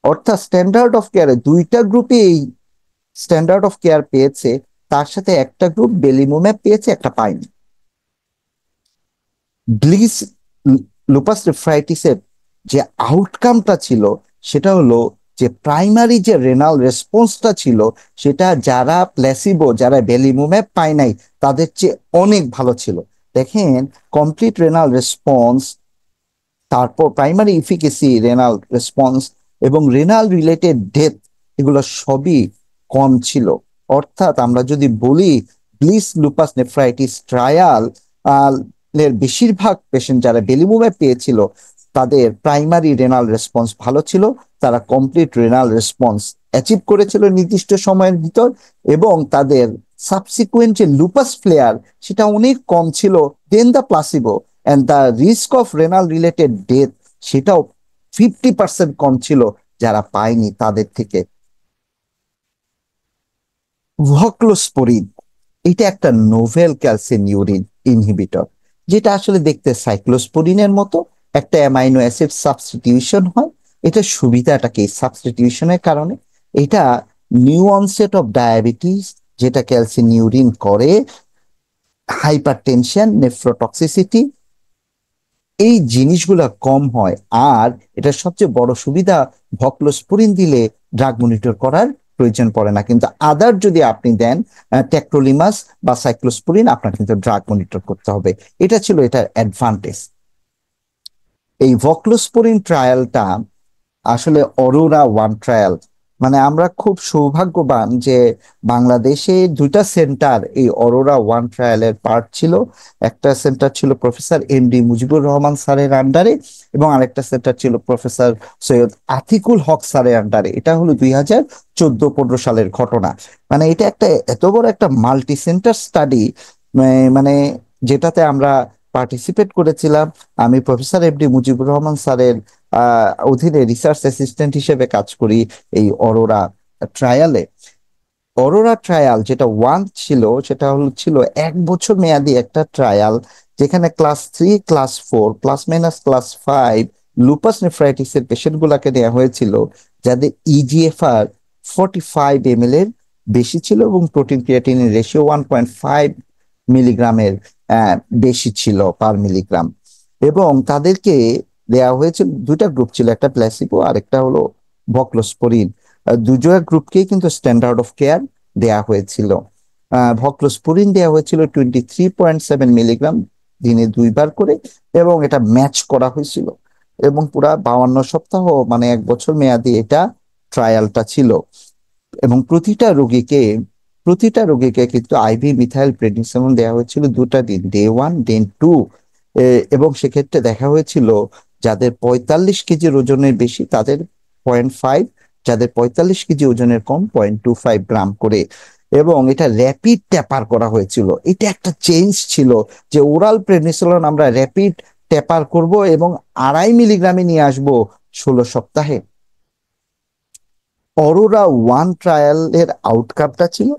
Speaker 1: অর্থাৎ স্ট্যান্ডার্ড অফ কেয়ারে দুইটা গ্রুপে এই স্ট্যান্ডার্ড অফ কেয়ার পেয়েছে, তার সাথে একটা গ্রুপ বেলিমুম্যাব পেয়েছে, একটা পায়নি। ব্লিস লুপাস নেফ্রাইটিসের যে আউটকামটা ছিল সেটা হলো যে প্রাইমারি যে রেনাল রেসপন্সটা ছিল সেটা যারা প্ল্যাসিবো, যারা বেলিমুম্যাব পায় নাই তাদের চেয়ে অনেক ভালো ছিল। দেখেন, কমপ্লিট রেনাল রেসপন্স, তারপর প্রাইমারি ইফিকেসি, রেনাল রেসপন্স এবং রেনাল রিলেটেড ডেথ, এগুলো সবই কম ছিল। অর্থাৎ আমরা যদি বলি ব্লিস লুপাস নেফ্রাইটিস ট্রায়াল এর বেশিরভাগ পেশেন্ট যারা বেলিমুম্যাব পেয়েছিল তাদের প্রাইমারি রেনাল রেসপন্স ভালো ছিল, তারা কমপ্লিট রেনাল রেসপন্স অ্যাচিভ করেছিল নির্দিষ্ট সময়ের ভিতর, এবং তাদের সাবসিকুয়েন্ট যে লুপাস ফ্লেয়ার সেটা অনেক কম ছিল than the placebo, and the risk of renal related death সেটাও 50% কম ছিল যারা পায়নি তাদের থেকে। ভক্লোস্পোরিন, এটা একটা নোভেল ক্যালসিনিউরিন ইনহিবিটর, যেটা আসলে দেখতে সাইক্লোস্পোরিনের মতো, একটা অ্যামাইনো অ্যাসিড সাবস্টিটিউশন হয়। এটা সুবিধাটা কি সাবস্টিটিউশনের কারণে? এটা নিউ অনসেট অফ ডায়াবেটিস যেটা ক্যালসিনিউরিন করে, হাইপারটেনশন, নেফ্রোটক্সিসিটি, এই জিনিসগুলা কম হয়। আর এটা সবচেয়ে বড় সুবিধা, ভক্লোস্পোরিন দিলে ড্রাগ মনিটর করার প্রয়োজন পড়ে না, কিন্তু আদার যদি আপনি দেন টেক্টোলিমাস বা সাইক্লোস্পোরিন আপনার কিন্তু ড্রাগ মনিটর করতে হবে। এটা ছিল এটার অ্যাডভান্টেজ। এই ভক্লোস্পোরিন ট্রায়ালটা আসলে অরোরা ওয়ান ট্রায়াল, মানে আমরা খুব সৌভাগ্যবান যে বাংলাদেশে দুইটা সেন্টার এই অরোরা ওয়ান ট্রায়ালের পার্ট ছিল। একটা সেন্টার ছিল প্রফেসর এমডি মুজিবুর রহমান স্যারের আন্ডারে, এবং আরেকটা সেন্টার ছিল প্রফেসর সৈয়দ আতিকুল হক স্যারের আন্ডারে। এটা হলো 2014-15 সালের ঘটনা। মানে এটা একটা এত বড় একটা মাল্টি সেন্টার স্টাডি, মানে যেটাতে আমরা পার্টিসিপেট করেছিলাম। আমি প্রফেসর এমডি মুজিবুর রহমান স্যারের অধীনে রিসার্চ অ্যাসিস্ট্যান্ট হিসেবে কাজ করি এই অরোরা ট্রায়ালে। অরোরা ট্রায়াল যেটা ওয়ান ছিল সেটা ছিল 1 বছর মেয়াদি একটা ট্রায়াল, যেখানে class 3, class 4, plus minus class 5 lupus nephritis এর পেশেন্ট গুলাকে নেওয়া হয়েছিল, যাদের ইজিএফআর 45 ml এর বেশি ছিল এবং প্রোটিন ক্রিয়েটিনিন রেশিও 1.5 মিলিগ্রামের বেশি ছিল পার মিলিগ্রাম। এবং তাদেরকে দেয়া হয়েছিল, দুইটা গ্রুপ ছিল, একটা প্ল্যাসিবো আর একটা হলো ভক্লোস্পোরিন। দুজোয়া গ্রুপকেই কিন্তু স্ট্যান্ডার্ড অফ কেয়ার দেয়া হয়েছিল। ভক্লোস্পোরিন দেয়া হয়েছিল 23.7 মিলিগ্রাম দিনে 2 বার করে, এবং এটা ম্যাচ করা হয়েছিল। এবং পুরা 52 সপ্তাহ, মানে 1 বছর মেয়াদি এটা ট্রায়ালটা ছিল। এবং প্রতিটা রোগীকে কিন্তু আইভি মিথাইল প্রেডনিসোলন দেওয়া হয়েছিল 2টা দিন, ডে 1, ডে 2। এবং সেক্ষেত্রে দেখা হয়েছিল যাদের 45 কেজির ওজনের বেশি তাদের 0.5, যাদের 45 কেজি ওজনের কম 0.25 গ্রাম করে। এবং এটা র্যাপিড ট্যাপার করা হয়েছিল। এটা একটা চেঞ্জ ছিল যে ওরাল প্রেডনিসোলন আমরা র্যাপিড ট্যাপার করব এবং 2.5 মিলিগ্রামে নিয়ে আসবো 16 সপ্তাহে। অরোরা ওয়ান ট্রায়ালের আউটকামটা ছিল,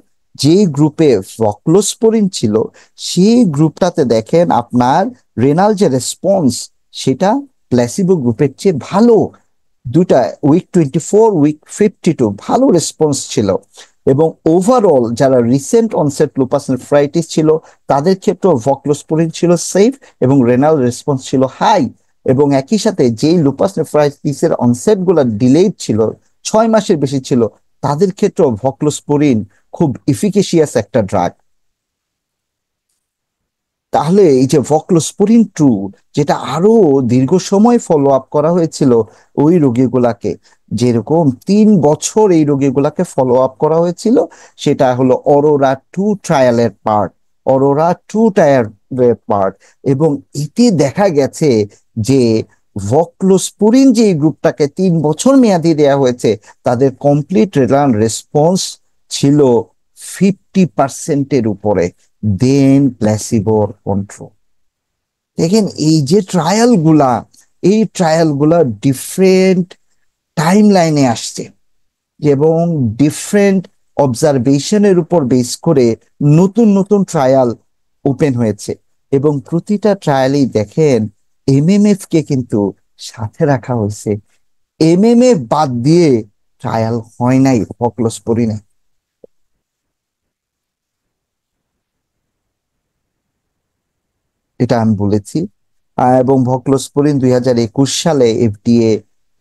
Speaker 1: যে গ্রুপে ভক্লোস্পোরিন ছিল সেই গ্রুপটাতে দেখেন আপনার রেনাল যে রেসপন্স সেটা প্ল্যাসিবো গ্রুপের চেয়ে ভালো। দুটা উইক 24, উইক 52 ভালো রেসপন্স ছিল। এবং ওভারঅল যারা রিসেন্ট অনসেট লুপাস নেফ্রাইটিস ছিল তাদের ক্ষেত্রেও ভক্লোস্পোরিন ছিল সেফ এবং রেনাল রেসপন্স ছিল হাই। এবং একই সাথে যেই লুপাস নেফ্রাইটিসের অনসেট গুলা ডিলেড ছিল, 6 মাসের বেশি ছিল, তাদের ক্ষেত্রেও ভক্লোস্পোরিন খুব ইফিকেশিয়াস একটা ড্রাগ। তাহলে এই যে ভক্লোস্পোরিন টু, যেটা আরো দীর্ঘ সময় ফলো আপ করা হয়েছিল ওই রোগীগুলাকে, যেরকম 3 বছর এই রোগীগুলাকে ফলো আপ করা হয়েছিল, সেটা হলো অরোরা টু ট্রায়ালের পার্ট। অরোরা টু ট্রায়ালের পার্ট। এবং এতে দেখা গেছে যে ভক্লোস্পোরিন যে গ্রুপটাকে 3 বছর মেয়াদি দেওয়া হয়েছে তাদের কমপ্লিট রেনাল রেসপন্স ছিল 50%-এর উপরে দেন প্ল্যাসিবোর কন্ট্রোল। দেখেন এই ট্রায়াল গুলা ডিফারেন্ট টাইম লাইনে আসছে এবং ডিফারেন্ট অবজারভেশনের উপর বেস করে নতুন নতুন ট্রায়াল ওপেন হয়েছে। এবং প্রতিটা ট্রায়ালেই দেখেন এমএমএফ কে কিন্তু সাথে রাখা হয়েছে। এমএমএফ বাদ দিয়ে ট্রায়াল হয় নাই ভক্লোস্পোরিনে। এটা আমি বলেছি। এবং ভক্লোস্পোরিন 2021 সালে FDA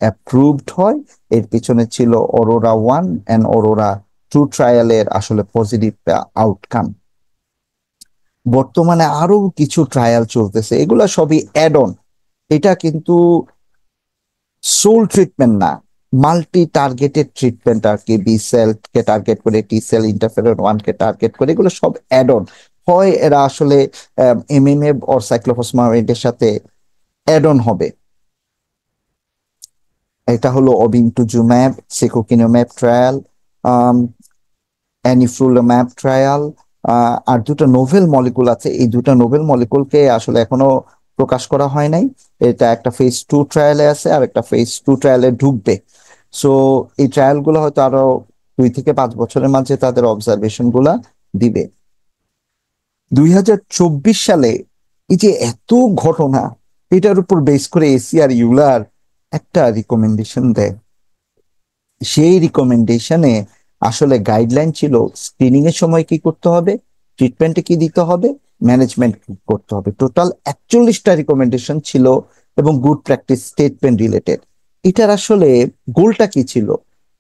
Speaker 1: অ্যাপ্রুভড হয়। এর পিছনে ছিল অরোরা 1 এন্ড অরোরা 2 ট্রায়ালের আসলে পজিটিভ আউটকাম। বর্তমানে আরো কিছু ট্রায়াল চলতেছে, এগুলা সবই অ্যাড অন। এটা কিন্তু সোল ট্রিটমেন্ট না, মাল্টি টার্গেটেড ট্রিটমেন্ট আর কি। বি সেল কে টার্গেট করে, টি সেল, ইন্টারফেরন 1 কে টার্গেট করে, এগুলো সব অ্যাড অন হয়। এরা আসলে এমএমএ অর সাইক্লোফসফামাইডের সাথে অ্যাড অন হবে। এটা হলো অবিন্টুজুম্যাব, সেকোকিনোম্যাব ট্রায়াল, অ্যানিফ্লুলাম্যাব ট্রায়াল। আর দুটো নোভেল মলিকুল আছে, এই দুটো নোভেল মলিকুলকে আসলে এখনো প্রকাশ করা হয় নাই। এটা একটা ফেজ 2 ট্রায়ালে আছে আর একটা ফেজ 2 ট্রায়ালে ঢুকবে। সো এই ট্রায়াল গুলো হয়তো আরো 2 থেকে 5 বছরের মাঝে তাদের অবজারভেশন গুলা দিবে। 2024 সালে এই যে এত ঘটনা, এটার উপর বেস করে এসিআর ইউলার একটা রিকমেন্ডেশন দেয়। সেই রিকমেন্ডেশনে আসলে গাইডলাইন ছিল স্ক্রিনিং এর সময় কি করতে হবে, ট্রিটমেন্টে কি দিতে হবে, ম্যানেজমেন্ট কি করতে হবে। টোটাল 41টা রিকমেন্ডেশন ছিল এবং গুড প্র্যাকটিস স্টেটমেন্ট রিলেটেড। এটার আসলে গোলটা কি ছিল?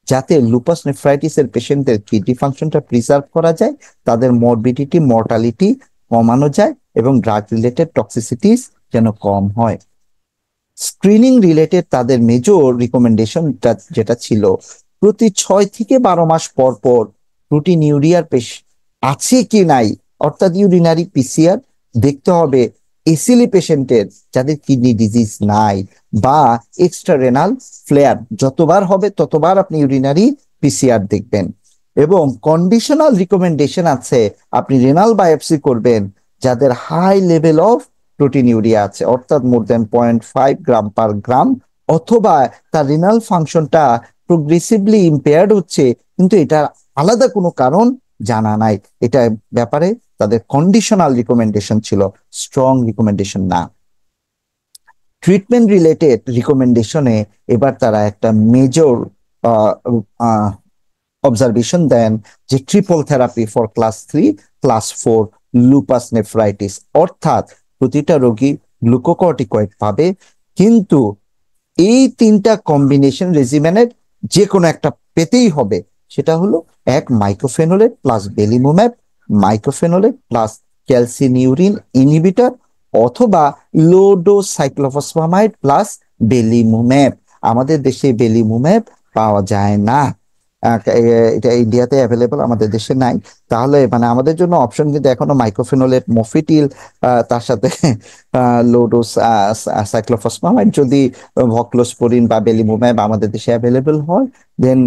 Speaker 1: যাতে লুপাস নেফ্রাইটিস এর পেশেন্টদের কিডনি ফাংশনটা প্রিজার্ভ করা যায়, তাদের মরবিডিটি মর্টালিটি কমানো যায় এবং ড্রাগ রিলেটেড টক্সিসিটিস যেন কম হয়। স্ক্রিনিং রিলেটেড তাদের মেজর রিকমেন্ডেশন যেটা ছিল, প্রতি 6 থেকে 12 মাস পর পর রুটিন ইউরিয়ার আছে কি নাই, অর্থাৎ ইউরিনারি পিসিআর দেখতে হবে এসিলি পেশেন্টের যাদের কিডনি ডিজিজ নাই বা এক্সট্রা রেনাল ফ্লেয়ার। যতবার হবে ততবার আপনি ইউরিনারি পিসিআর দেখবেন। এবং কন্ডিশনাল রিকমেন্ডেশন আছে, আপনি রেনাল বায়োপসি করবেন যাদের high level of proteinuria আছে, অর্থাৎ মোর দেন 0.5 গ্রাম পার গ্রাম, অথবা তার রিনাল ফাংশনটা প্রোগ্রেসিভলি ইম্পেয়ার্ড হচ্ছে কিন্তু এটার আলাদা কোনো কারণ জানা নাই। এটা ব্যাপারে তাদের কন্ডিশনাল রিকমেন্ডেশন ছিল, স্ট্রং রিকমেন্ডেশন না। ট্রিটমেন্ট রিলেটেড রিকমেন্ডেশনে এবার তারা একটা মেজর অবজারভেশন দেন যে triple therapy for class 3 class 4 lupus nephritis, অর্থাৎ প্রতিটা রোগী গ্লুকোকর্টিকয়েড পাবে, কিন্তু এই 3টা কম্বিনেশন রেজিমেনের যে কোনো একটা পেতেই হবে। সেটা হলো এক mycophenolate plus বেলিমুম্যাব, mycophenolate plus ক্যালসিনিউরিন inhibitor, অথবা লো ডোজ সাইক্লোফসফামাইড প্লাস বেলিমুম্যাব। আমাদের দেশে বেলিমুম্যাব পাওয়া যায় না, এটা ইন্ডিয়াতে অ্যাভেলেবল, আমাদের দেশে নাই। তাহলে মানে আমাদের জন্য অপশন কিন্তু এখনো মাইক্রোফেনোলেট, মফিটিল, তার সাথে লো ডোজ সাইক্লোফসফামাইড। যদি ভক্লোস্পোরিন বা বেলিমুম্যাব আমাদের দেশে অ্যাভেলেবল হয়, দেন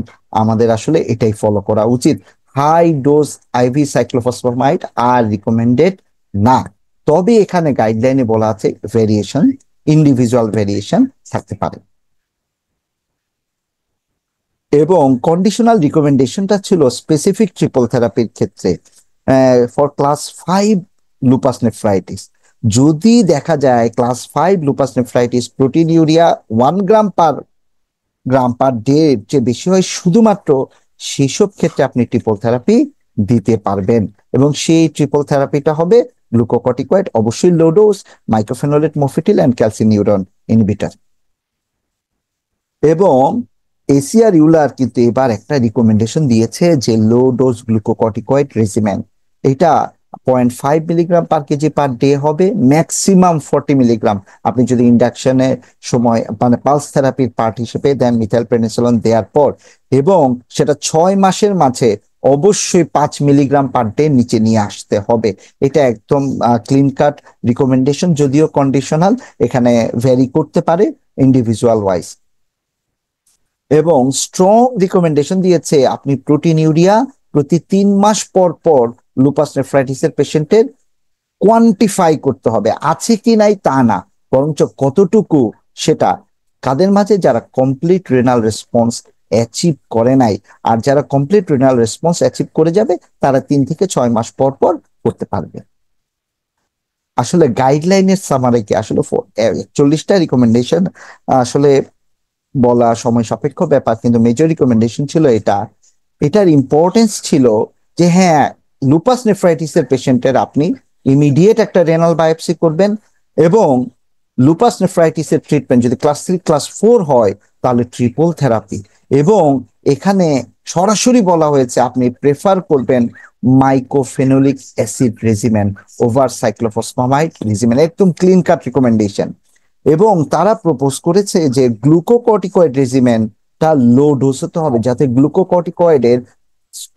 Speaker 1: আমাদের আসলে এটাই ফলো করা উচিত। হাই ডোজ আইভি সাইক্লোফসফামাইড আর রিকমেন্ডেড না। তবে এখানে গাইডলাইনে বলা আছে ভেরিয়েশন, ইন্ডিভিজুয়াল ভেরিয়েশন থাকতে পারে। এবং কন্ডিশনাল রিকমেন্ডেশনটা ছিল স্পেসিফিক ট্রিপল থেরাপির ক্ষেত্রে ফর ক্লাস 5 লুপাস নেফ্রাইটিস। যদি দেখা যায় class 5 lupus nephritis protein urea 1 gram per day যে বেশি হয়, শুধুমাত্র সেসব ক্ষেত্রে আপনি ট্রিপল থেরাপি দিতে পারবেন। এবং সেই ট্রিপল থেরাপিটা হবে গ্লুকোকর্টিকয়েড, অবশ্যই low dose, mycophenolate, মফিটিল and ক্যালসিনিউরন inhibitor. এবং এসিআর ইউলার কিন্তু এবার একটা রিকমেন্ডেশন দিয়েছে যে লো ডোজ গ্লুকোকর্টিকয়েড রেজিমেন, এটা 0.5 মিলিগ্রাম পার কেজি পার ডে হবে, ম্যাক্সিমাম 40 মিলিগ্রাম। আপনি যদি ইন্ডাকশনের সময় মানে পালস থেরাপির পার্ট হিসেবে দেন মিথাইলপ্রেনিসোলিন দেওয়ার পর, এবং সেটা 6 মাসের মাঝে অবশ্যই 5 মিলিগ্রাম পার ডে নিচে নিয়ে আসতে হবে। এটা একদম ক্লিন কাট রিকমেন্ডেশন, যদিও কন্ডিশনাল, এখানে ভ্যারি করতে পারে ইন্ডিভিজুয়াল ওয়াইজ। এবং স্ট্রং রিকমেন্ডেশন দিয়েছে আপনি প্রোটিন ইউরিয়া প্রতি 3 মাস পর পর লুপাস নেফ্রাইটিসের পেশেন্টের কোয়ান্টিফাই করতে হবে, আছে কি নাই তা না, বরঞ্চ কতটুকু সেটা। কাদের মাঝে? যারা কমপ্লিট রেনাল রেসপন্স অ্যাচিভ করে নাই। আর যারা কমপ্লিট রেনাল রেসপন্স অ্যাচিভ করে যাবে তারা 3 থেকে 6 মাস পর পর করতে পারবে। আসলে গাইডলাইনের সামারে কি আসলে 40টা রিকমেন্ডেশন আসলে বলা সময় সাপেক্ষ ব্যাপার, কিন্তু মেজর রিকমেন্ডেশন ছিল এটা। এটার ইম্পর্টেন্স ছিল যে হ্যাঁ, লুপাস নেফ্রাইটিসের পেশেন্টের আপনি ইমিডিয়েট একটা রেনাল বায়োপসি করবেন এবং লুপাস নেফ্রাইটিসের ট্রিটমেন্ট যদি ক্লাস 3 ক্লাস 4 হয় তাহলে ট্রিপল থেরাপি, এবং এখানে সরাসরি বলা হয়েছে আপনি প্রেফার করবেন mycophenolic acid regimen over cyclophosphamide regimen, একদম ক্লিন কাট রিকমেন্ডেশন। এবং তারা প্রপোজ করেছে যে গ্লুকোকর্টিকয়েড রেজিমেনটা লো ডোজ হতে হবে যাতে গ্লুকোকর্টিকয়েডের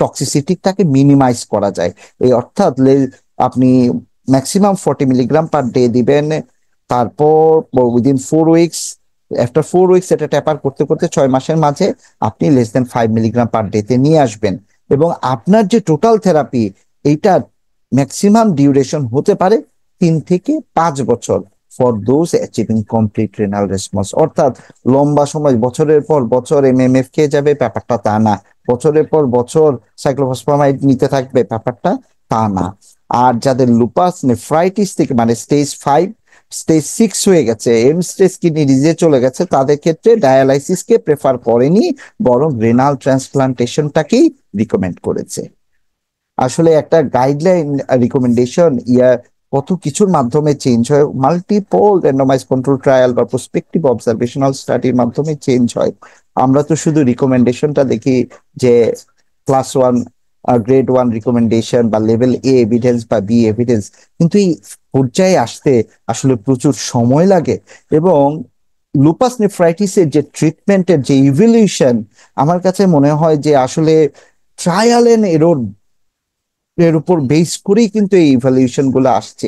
Speaker 1: টক্সিসিটিটাকে মিনিমাইজ করা যায়। এই অর্থাৎ আপনি ম্যাক্সিমাম 40 মিলিগ্রাম পার ডে দিবেন, তারপর উইদিন 4 উইকস, আফটার 4 উইকস এটা ট্যাপার করতে করতে 6 মাসের মাঝে আপনি লেস দেন 5 মিলিগ্রাম পার ডেতে নিয়ে আসবেন। এবং আপনার যে টোটাল থেরাপি এইটা ম্যাক্সিমাম ডিউরেশন হতে পারে 3 থেকে 5 বছর for those achieving complete renal response. অর্থাৎ লম্বা সময় বছরের পর বছর এমএমএফ খেয়ে যাবে ব্যাপারটা তা না, বছরের পর বছর সাইক্লোফসফামাইড নিতে থাকবে ব্যাপারটা তা না। আর যাদের লুপাস নেফ্রাইটিস থেকে মানে স্টেজ 5 স্টেজ 6 হয়ে গেছে, এন্ড স্টেজ কিডনি ডিজিজে চলে গেছে, তাদের ক্ষেত্রে ডায়ালাইসিসকে প্রেফার করেনি, বরং রেনাল ট্রান্সপ্লান্টেশনটাকেই রিকমেন্ড করেছে। আসলে একটা গাইডলাইন রিকমেন্ডেশন কত কিছুর মাধ্যমে চেঞ্জ হয়, মাল্টিপল র্যান্ডমাইজ কন্ট্রোল ট্রায়াল বা প্রসপেক্টিভ অবজারভেশনাল স্টাডির মাধ্যমে চেঞ্জ হয়। আমরা তো শুধু রিকমেন্ডেশনটা দেখি যে ক্লাস 1 গ্রেড 1 রিকমেন্ডেশন বা লেভেল এ এভিডেন্স বা বি এভিডেন্স, কিন্তু এই পর্যায়ে আসতে আসলে প্রচুর সময় লাগে। এবং লুপাস নেফ্রাইটিসের যে ট্রিটমেন্টের যে ইভলিউশন, আমার কাছে মনে হয় যে আসলে ট্রায়াল এন্ড এরর এর উপর বেস করেই কিন্তু এই ইভ্যালুয়েশন গুলো আসছে।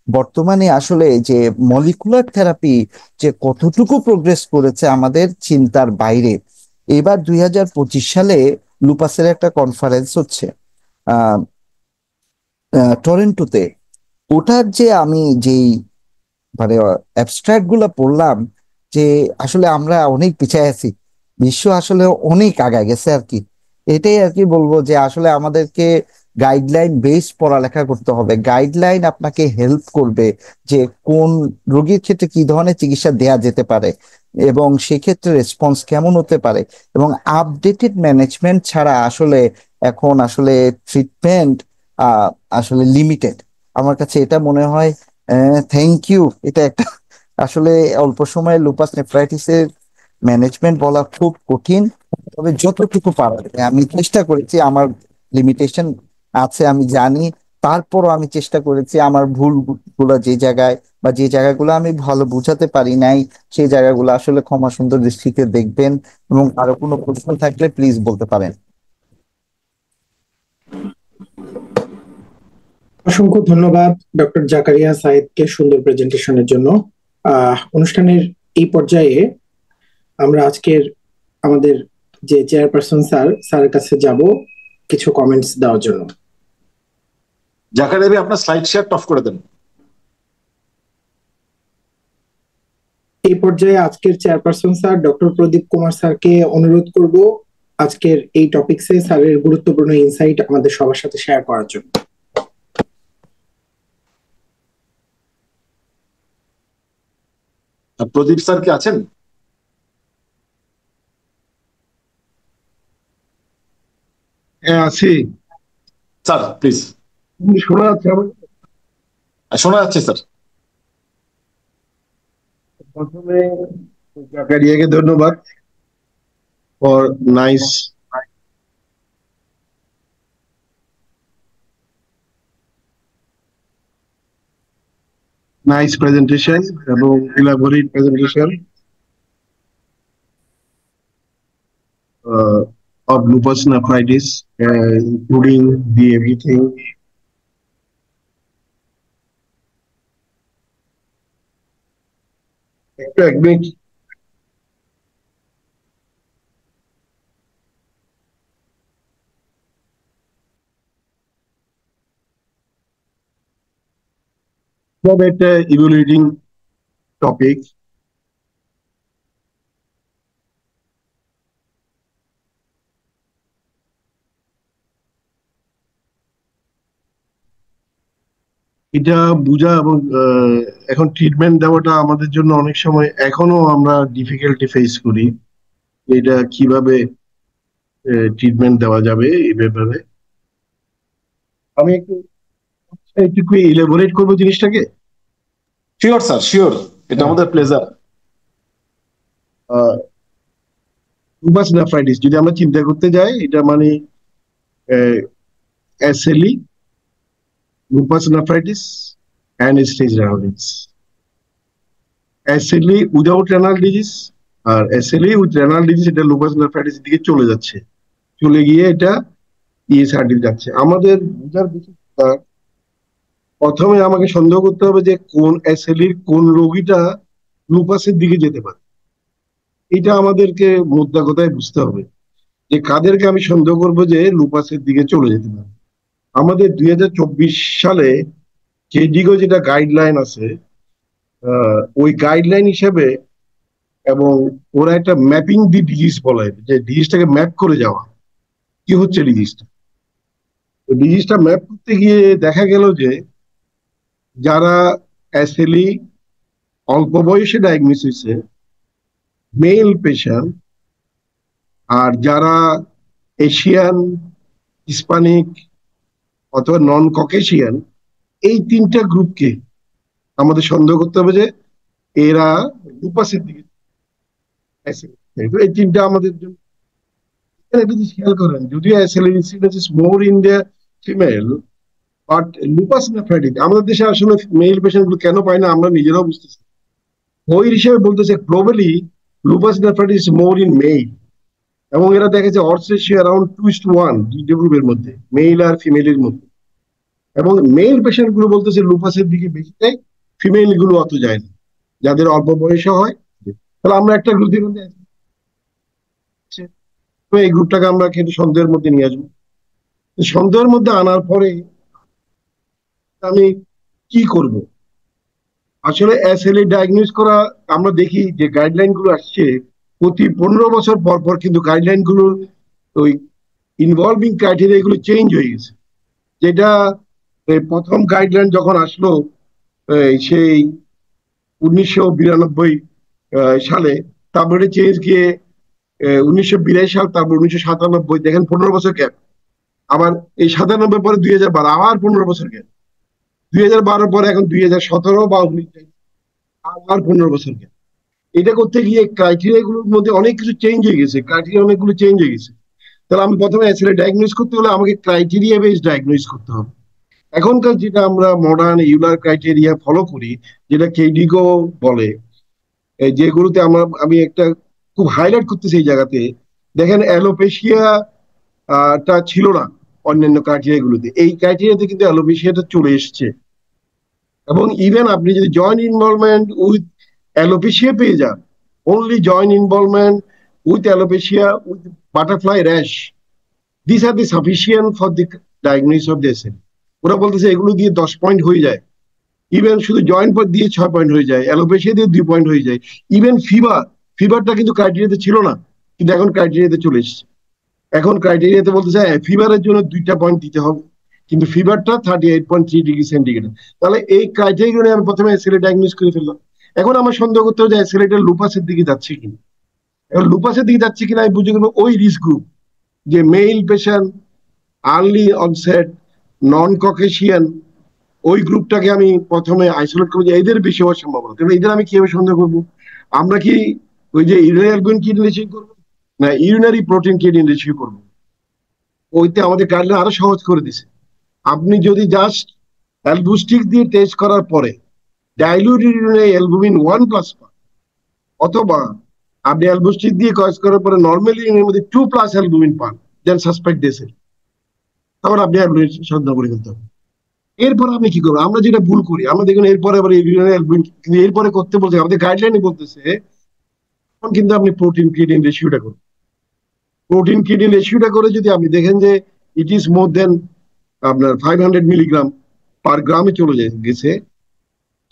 Speaker 1: বর্তমানে আসলে যে মলিকুলার থেরাপি যে কতটুকু প্রোগ্রেস করেছে আমাদের চিন্তার বাইরে। এবার 2025 সালে লুপাসের একটা কনফারেন্স হচ্ছে আহ টরেন্টোতে। ওটার যে আমি যেই মানে অ্যাবস্ট্রাক্ট গুলো পড়লাম, যে আসলে আমরা অনেক পিছিয়ে আছি, বিশ্ব আসলে অনেক আগায় গেছে আর কি। এটাই আর কি বলবো যে আসলে আমাদেরকে গাইডলাইন বেস পড়ালেখা করতে হবে। গাইডলাইন আপনাকে হেল্প করবে যে কোন রোগীর ক্ষেত্রে কি ধরনের চিকিৎসা দেয়া যেতে পারে এবং সেক্ষেত্রে রেসপন্স কেমন হতে পারে। এবং আপডেটেড ম্যানেজমেন্ট ছাড়া আসলে এখন আসলে ট্রিটমেন্ট আসলে লিমিটেড। আমার কাছে এটা মনে হয়। Thank you. এটা একটা আসলে অল্প সময়ে লুপাস নেফ্রাইটিসের ম্যানেজমেন্ট বলা খুব কঠিন, তবে যতটুকু পারা যায় আমি চেষ্টা করেছি। আমার লিমিটেশন আছে আমি জানি, তারপরও আমি চেষ্টা করেছি। আমার ভুল গুলো যে জায়গায় বা যে জায়গাগুলো আমি ভালো বুঝাতে পারি নাই, সেই জায়গাগুলো আসলে ক্ষমা সুন্দর দৃষ্টিতে দেখবেন। এবং আরো কোনো প্রশ্ন থাকলে প্লিজ বলতে পারেন।
Speaker 5: অসংখ্য ধন্যবাদ ডক্টর জাকারিয়া সাইদকে সুন্দর প্রেজেন্টেশনের জন্য। অনুষ্ঠানের এই পর্যায়ে আমরা আজকের আমাদের যে চেয়ারপারসন স্যারের কাছে যাব কিছু কমেন্টস দেওয়ার জন্য।
Speaker 2: জাকারিয়া ভাই আপনার স্লাইড শেয়ার অফ করে দেন।
Speaker 5: এই পর্যায়ে আজকের চেয়ারপারসন স্যার ডক্টর প্রদীপ কুমার স্যারকে অনুরোধ করব আজকের এই টপিকসে স্যারের গুরুত্বপূর্ণ ইনসাইট আমাদের সবার সাথে শেয়ার করার জন্য।
Speaker 2: প্রদীপ স্যার কি আছেন?
Speaker 6: হ্যাঁ আছি
Speaker 2: স্যার প্লিজ।
Speaker 6: শোনা যাচ্ছে আমাকে?
Speaker 2: শোনা যাচ্ছে স্যার।
Speaker 6: প্রথমে জাকারিয়াকে ধন্যবাদ ফর নাইস প্রেজেন্টেশন এবং elaborate presentation of lupus nephritis, including the everything. একটু এক মিনিট। একটা ইভ্যালুয়েটিং টপিক। এটা বোঝা এবং এখন ট্রিটমেন্ট দেওয়াটা আমাদের জন্য অনেক সময় এখনো আমরা ডিফিকাল্টি ফেস করি, এটা কিভাবে ট্রিটমেন্ট দেওয়া যাবে এই ব্যাপারে। আমি একটু ইলাবোরেট করবো জিনিসটাকে।
Speaker 2: Sure sir, sure. এটা আমাদের প্লেজার।
Speaker 6: লুপাস নেফ্রাইটিস যদি আমরা চিন্তা করতে যাই, এটা মানে SLE, lupus nephritis, and stage renal disease. SLE without renal disease আর SLE with renal disease, এটা lupus nephritis দিকে চলে যাচ্ছে, চলে গিয়ে এটা ESRD যাচ্ছে। আমাদের বুঝার বিষয়টা, প্রথমে আমাকে সন্দেহ করতে হবে যে কোন SLE কোন রোগীটা লুপাসের দিকে যেতে পারে। এটা আমাদেরকে মোদ্দা কথায় বুঝতে হবে যে কাদেরকে আমি সন্দেহ করবো যে লুপাসের দিকে চলে যেতে পারে। আমাদের 2024 সালে কেডিগো যেটা গাইডলাইন আছে, ওই গাইডলাইন হিসেবে, এবং ওরা একটা ম্যাপিং দি ডিজিজ বলে, যে ডিজিজটাকে ম্যাপ করে যাওয়া, কি হচ্ছে ডিজিজটা। ডিজিজটা ম্যাপ করতে গিয়ে দেখা গেল যে যারা SLE অল্প বয়সে ডায়াগনোস হয়েছে মেল পেশেন্ট, আর যারা এশিয়ান, হিস্পানিক অথবা নন ককেশিয়ান, এই তিনটা গ্রুপকে আমাদের সন্দেহ করতে হবে যে এরা লুপাসের দিকে। এই তিনটা আমাদের জন্য খেয়াল করেন, যদিও SLE incidence is more in the female, but lupus nephritis আমাদের দেশে আসলে মেল পেশেন্ট গুলো কেন পায় না আমরা নিজেরাও বুঝতেছি। ওই হিসেবে বলতেছে globally lupus nephritis more in male, এবং এরা দেখেছে অডস রেশিও অ্যারাউন্ড 2:1 দুইটা গ্রুপের মধ্যে, মেল আর ফিমেলের মধ্যে। এবং মেল পেশেন্ট গুলো বলতেছে লুপাসের দিকে বেশি যায়, ফিমেল গুলো অত যায় না, যাদের অল্প বয়সে হয়। তাহলে আমরা একটা গ্রুপ দিয়ে এই গ্রুপটাকে আমরা কিন্তু সন্দেহের মধ্যে নিয়ে আসবো। সন্দেহের মধ্যে আনার পরে আমি কি করব? আসলে SLE ডায়াগনোস করা, আমরা দেখি যে গাইডলাইন গুলো আসছে প্রতি 15 বছর পর পর, কিন্তু গাইডলাইন গুলোর ওই ইনভলভিং ক্রাইটেরিয়া গুলো চেঞ্জ হয়ে গেছে। যেটা প্রথম গাইডলাইন যখন আসলো সেই 1992 সালে, তারপরে চেঞ্জ গিয়ে 1982 সাল, তারপর 1997, দেখেন 15 বছর গ্যাপ। আবার এই 97 পরে 2012, আবার 15 বছর গ্যাপ। 2012 পরে এখন 2017 বা 19, আবার 15 বছর গ্যাপ। এটা করতে গিয়ে ক্রাইটেরিয়া গুলোর মধ্যে অনেক কিছু চেঞ্জ হয়ে গেছে, ক্রাইটেরিয়া অনেকগুলো চেঞ্জ হয়ে গেছে। তাহলে আমি প্রথমে SLE ডায়াগনোস করতে হলে আমাকে ক্রাইটেরিয়া বেস ডায়াগনোস করতে হবে। এখনকার যেটা আমরা মডার্ন ইউলার ক্রাইটেরিয়া ফলো করি, যেটা কেডিগো বলে, যেগুলোতে আমি একটা খুব হাইলাইট করতেছি এই জায়গাতে, দেখেন অ্যালোপেশিয়া টা ছিল না অন্যান্য ক্রাইটেরিয়া গুলোতে, এই ক্রাইটেরিয়াতে কিন্তু অ্যালোপেশিয়াটা চলে এসছে। এবং ইভেন আপনি যদি জয়েন্ট ইনভলভমেন্ট উইথ অ্যালোপেশিয়া পেয়ে যান, only joint involvement with alopecia with butterfly rash, these are the sufficient for the diagnosis of the SLE. ওরা বলতেছে এগুলো দিয়ে 10 পয়েন্ট হয়ে যায়, ইভেন শুধু জয়েন্ট পর দিয়ে 6 পয়েন্ট হয়ে যায়, অ্যালোপেশিয়া দিয়ে 2 পয়েন্ট হয়ে যায়। ইভেন ফিভারটা কিন্তু ক্রাইটেরিয়াতে ছিল না, কিন্তু এখন ক্রাইটেরিয়াতে চলে এসেছে। এখন ক্রাইটেরিয়াতে বলতে চাই ফিভারের জন্য 2টা পয়েন্ট দিতে হবে, কিন্তু ফিভারটা 38.3 ডিগ্রি সেন্টিগ্রেড। তাহলে এই ক্রাইটেরিয়া আমি প্রথমে SLE ডায়াগনোস করে ফেললাম। এখন আমার সন্দেহ করতে হবে যে SLE লুপাসের দিকে যাচ্ছে কিনা। এখন লুপাসের দিকে যাচ্ছে কিনা আমি বুঝে গেল ওই রিস্ক গ্রুপ, যে মেল পেশেন্ট, আর্লি অনসেট, নন ককেশিয়ান, ওই গ্রুপটাকে আমি প্রথমে আইসোলেট করবো যে এদের বেশি হওয়ার সম্ভাবনা। তাহলে এদের আমি কিভাবে সন্দেহ করবো? আমরা কি ওই যে ইউরিনারি অ্যালবুমিন কিডনি রেশিও করবো, না ইউরিনারি প্রোটিন কিডনি রেশিও করবো? ওইতে আমাদের গাইডলাইন আরো সহজ করে দিছে। আপনি যদি জাস্ট অ্যালবুস্টিক দিয়ে টেস্ট করার পরে ডাইলুটেড ইউরিনারি অ্যালবুমিন 1+ পান, অথবা আপনি অ্যালবুস্টিক দিয়ে টেস্ট করার পরে নর্মালি এর মধ্যে 2+ অ্যালবুমিন পান, দেন সাসপেক্ট দিয়েছে, তারপর আপনি অ্যালবুমিন সন্দেহ করে ফেলতে হবে। এরপর আপনি কি করবেন? আমরা যেটা ভুল করি, আমরা দেখুন এরপরে আবার ইউরিনারি অ্যালবুমিন, কিন্তু এরপরে করতে বলছে আমাদের গাইডলাইনে বলতেছে তখন কিন্তু আপনি প্রোটিন ক্রিয়েটিন রেশিওটা করুন। প্রোটিন ক্রিয়েটিন রেশিওটা করে যদি আপনি দেখেন যে ইট ইজ মোর দেন আপনার 500 মিলিগ্রাম পার গ্রামে চলে গেছে,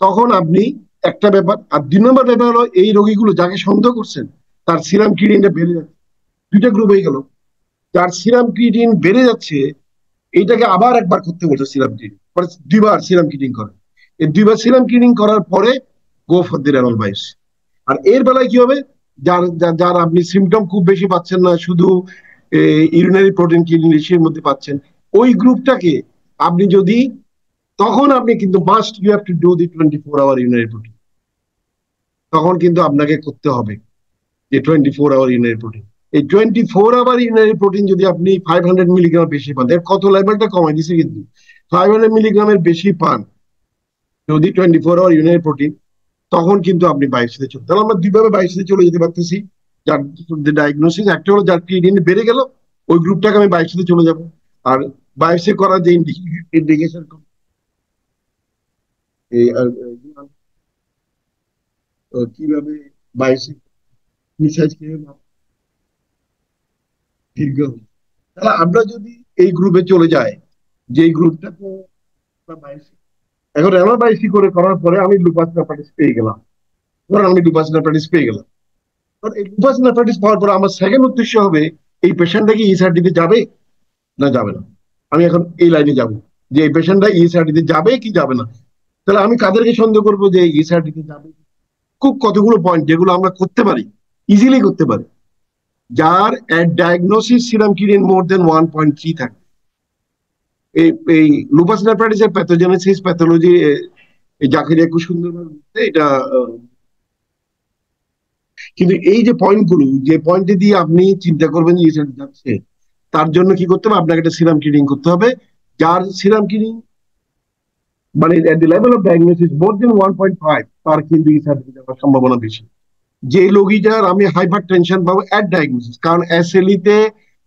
Speaker 6: তখন আপনি একটা ব্যাপার। আর 2 নম্বর ব্যাপার হলো এই রোগীগুলো যাকে সন্দেহ করছেন তার সিরাম ক্রিয়েটিনটা বেড়ে যাচ্ছে। 2টা গ্রুপ হয়ে গেল, যার সিরাম ক্রিয়েটিন বেড়ে যাচ্ছে এইটাকে আবার একবার করতে বলছে সিরাম ক্রিয়েটিন, 2বার সিরাম ক্রিয়েটিন করে। এই 2বার সিরাম ক্রিয়েটিন করার পরে go for the renal biopsy. আর এর বেলায় কি হবে, যার আপনি সিমটম খুব বেশি পাচ্ছেন না, শুধু ইউরিনারি প্রোটিন কিডনি রেশিওর মধ্যে পাচ্ছেন, ওই গ্রুপটাকে আপনি যদি, তখন আপনি কিন্তু must you have to do the 24 hour urinary protein. তখন কিন্তু আপনাকে করতে হবে যে 24 আওয়ার ইউরিনারি প্রোটিন। এই 24 আওয়ার ইউরিনারি প্রোটিন যদি আপনি 500 মিলিগ্রাম বেশি পান, এর কত লেভেলটা কমাই দিছে, কিন্তু 500 মিলিগ্রামের বেশি পান যদি 24 আওয়ার ইউরিনারি প্রোটিন, তখন কিন্তু আপনি বায়োপসিতে চলে। তাহলে আমরা দুইভাবে বায়োপসিতে চলে যেতে পারতেছি। যার ডায়াগনোসিস একটা হলো যার ক্রিয়েটিনিন বেড়ে গেল, ওই গ্রুপটাকে আমি বায়োপসিতে চলে যাব। আর বায়োপসি করার যে ইন্ডিকেশন কিভাবে বায়োপসি মিসাইজ দীর্ঘ, তাহলে আমরা যদি এই গ্রুপে চলে যাই, যে গ্রুপটাকে এখন আমার বায়োপসি করার পরে আমি লুপাস নেফ্রাইটিস পেয়ে গেলাম, ধরুন আমি লুপাস নেফ্রাইটিস পেয়ে গেলাম, এই লুপাস নেফ্রাইটিস পাওয়ার পরে আমার সেকেন্ড উদ্দেশ্য হবে এই পেশেন্টটা কি ইএসআরটিতে যাবে না যাবে না। আমি এখন এই লাইনে যাব যে এই পেশেন্টটা ইএসআরটিতে যাবে কি যাবে না। তাহলে আমি কাদেরকে সন্দেহ করবো যে ইএসআরটিতে যাবে? খুব কতগুলো পয়েন্ট যেগুলো আমরা করতে পারি, ইজিলি করতে পারি। যার ডায়াগনোসিস সিরাম ক্রিয়েটিনিন মোর দেন 1.3 থাকে, এই লুপাস নেফ্রাইটিসের প্যাথোজেনেসিস প্যাথোলজি জাকিরিয়া খুব সুন্দরভাবে এটা। কিন্তু এই যে পয়েন্টগুলো, যে পয়েন্টে দিয়ে আপনি চিন্তা করবেন যে ইএসআরটি যাচ্ছে, তার জন্য কি করতে হবে? আপনাকে একটা সিরাম ক্রিয়েটিনিন করতে হবে। যার সিরাম ক্রিয়েটিনিন মানে at the level of diagnosis more than 1.5, তার কিন্তু ইএসআরটি যাওয়ার সম্ভাবনা বেশি। যে রোগীটার আমি হাইপার টেনশন পাবো অ্যাট ডায়াগনোসিস, কারণ এসএলইতে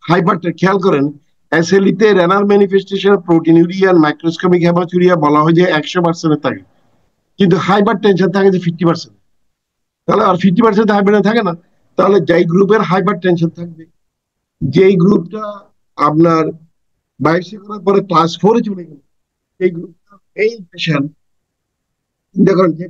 Speaker 6: হাইপার, খেয়াল করেন এসএলইতে renal manifestation proteinuria microscopic hematuria বলা হয় যে 100% থাকে, কিন্তু হাইপার টেনশন থাকে যে 50%। তাহলে আর 50% হাইপার থাকে না। তাহলে যেই গ্রুপের হাইপার টেনশন থাকবে, যেই গ্রুপটা আপনার বায়োপসি করার পরে ক্লাস 4-এ চলে গেল, এই গ্রুপটা এই পেশেন্ট দেখুন যে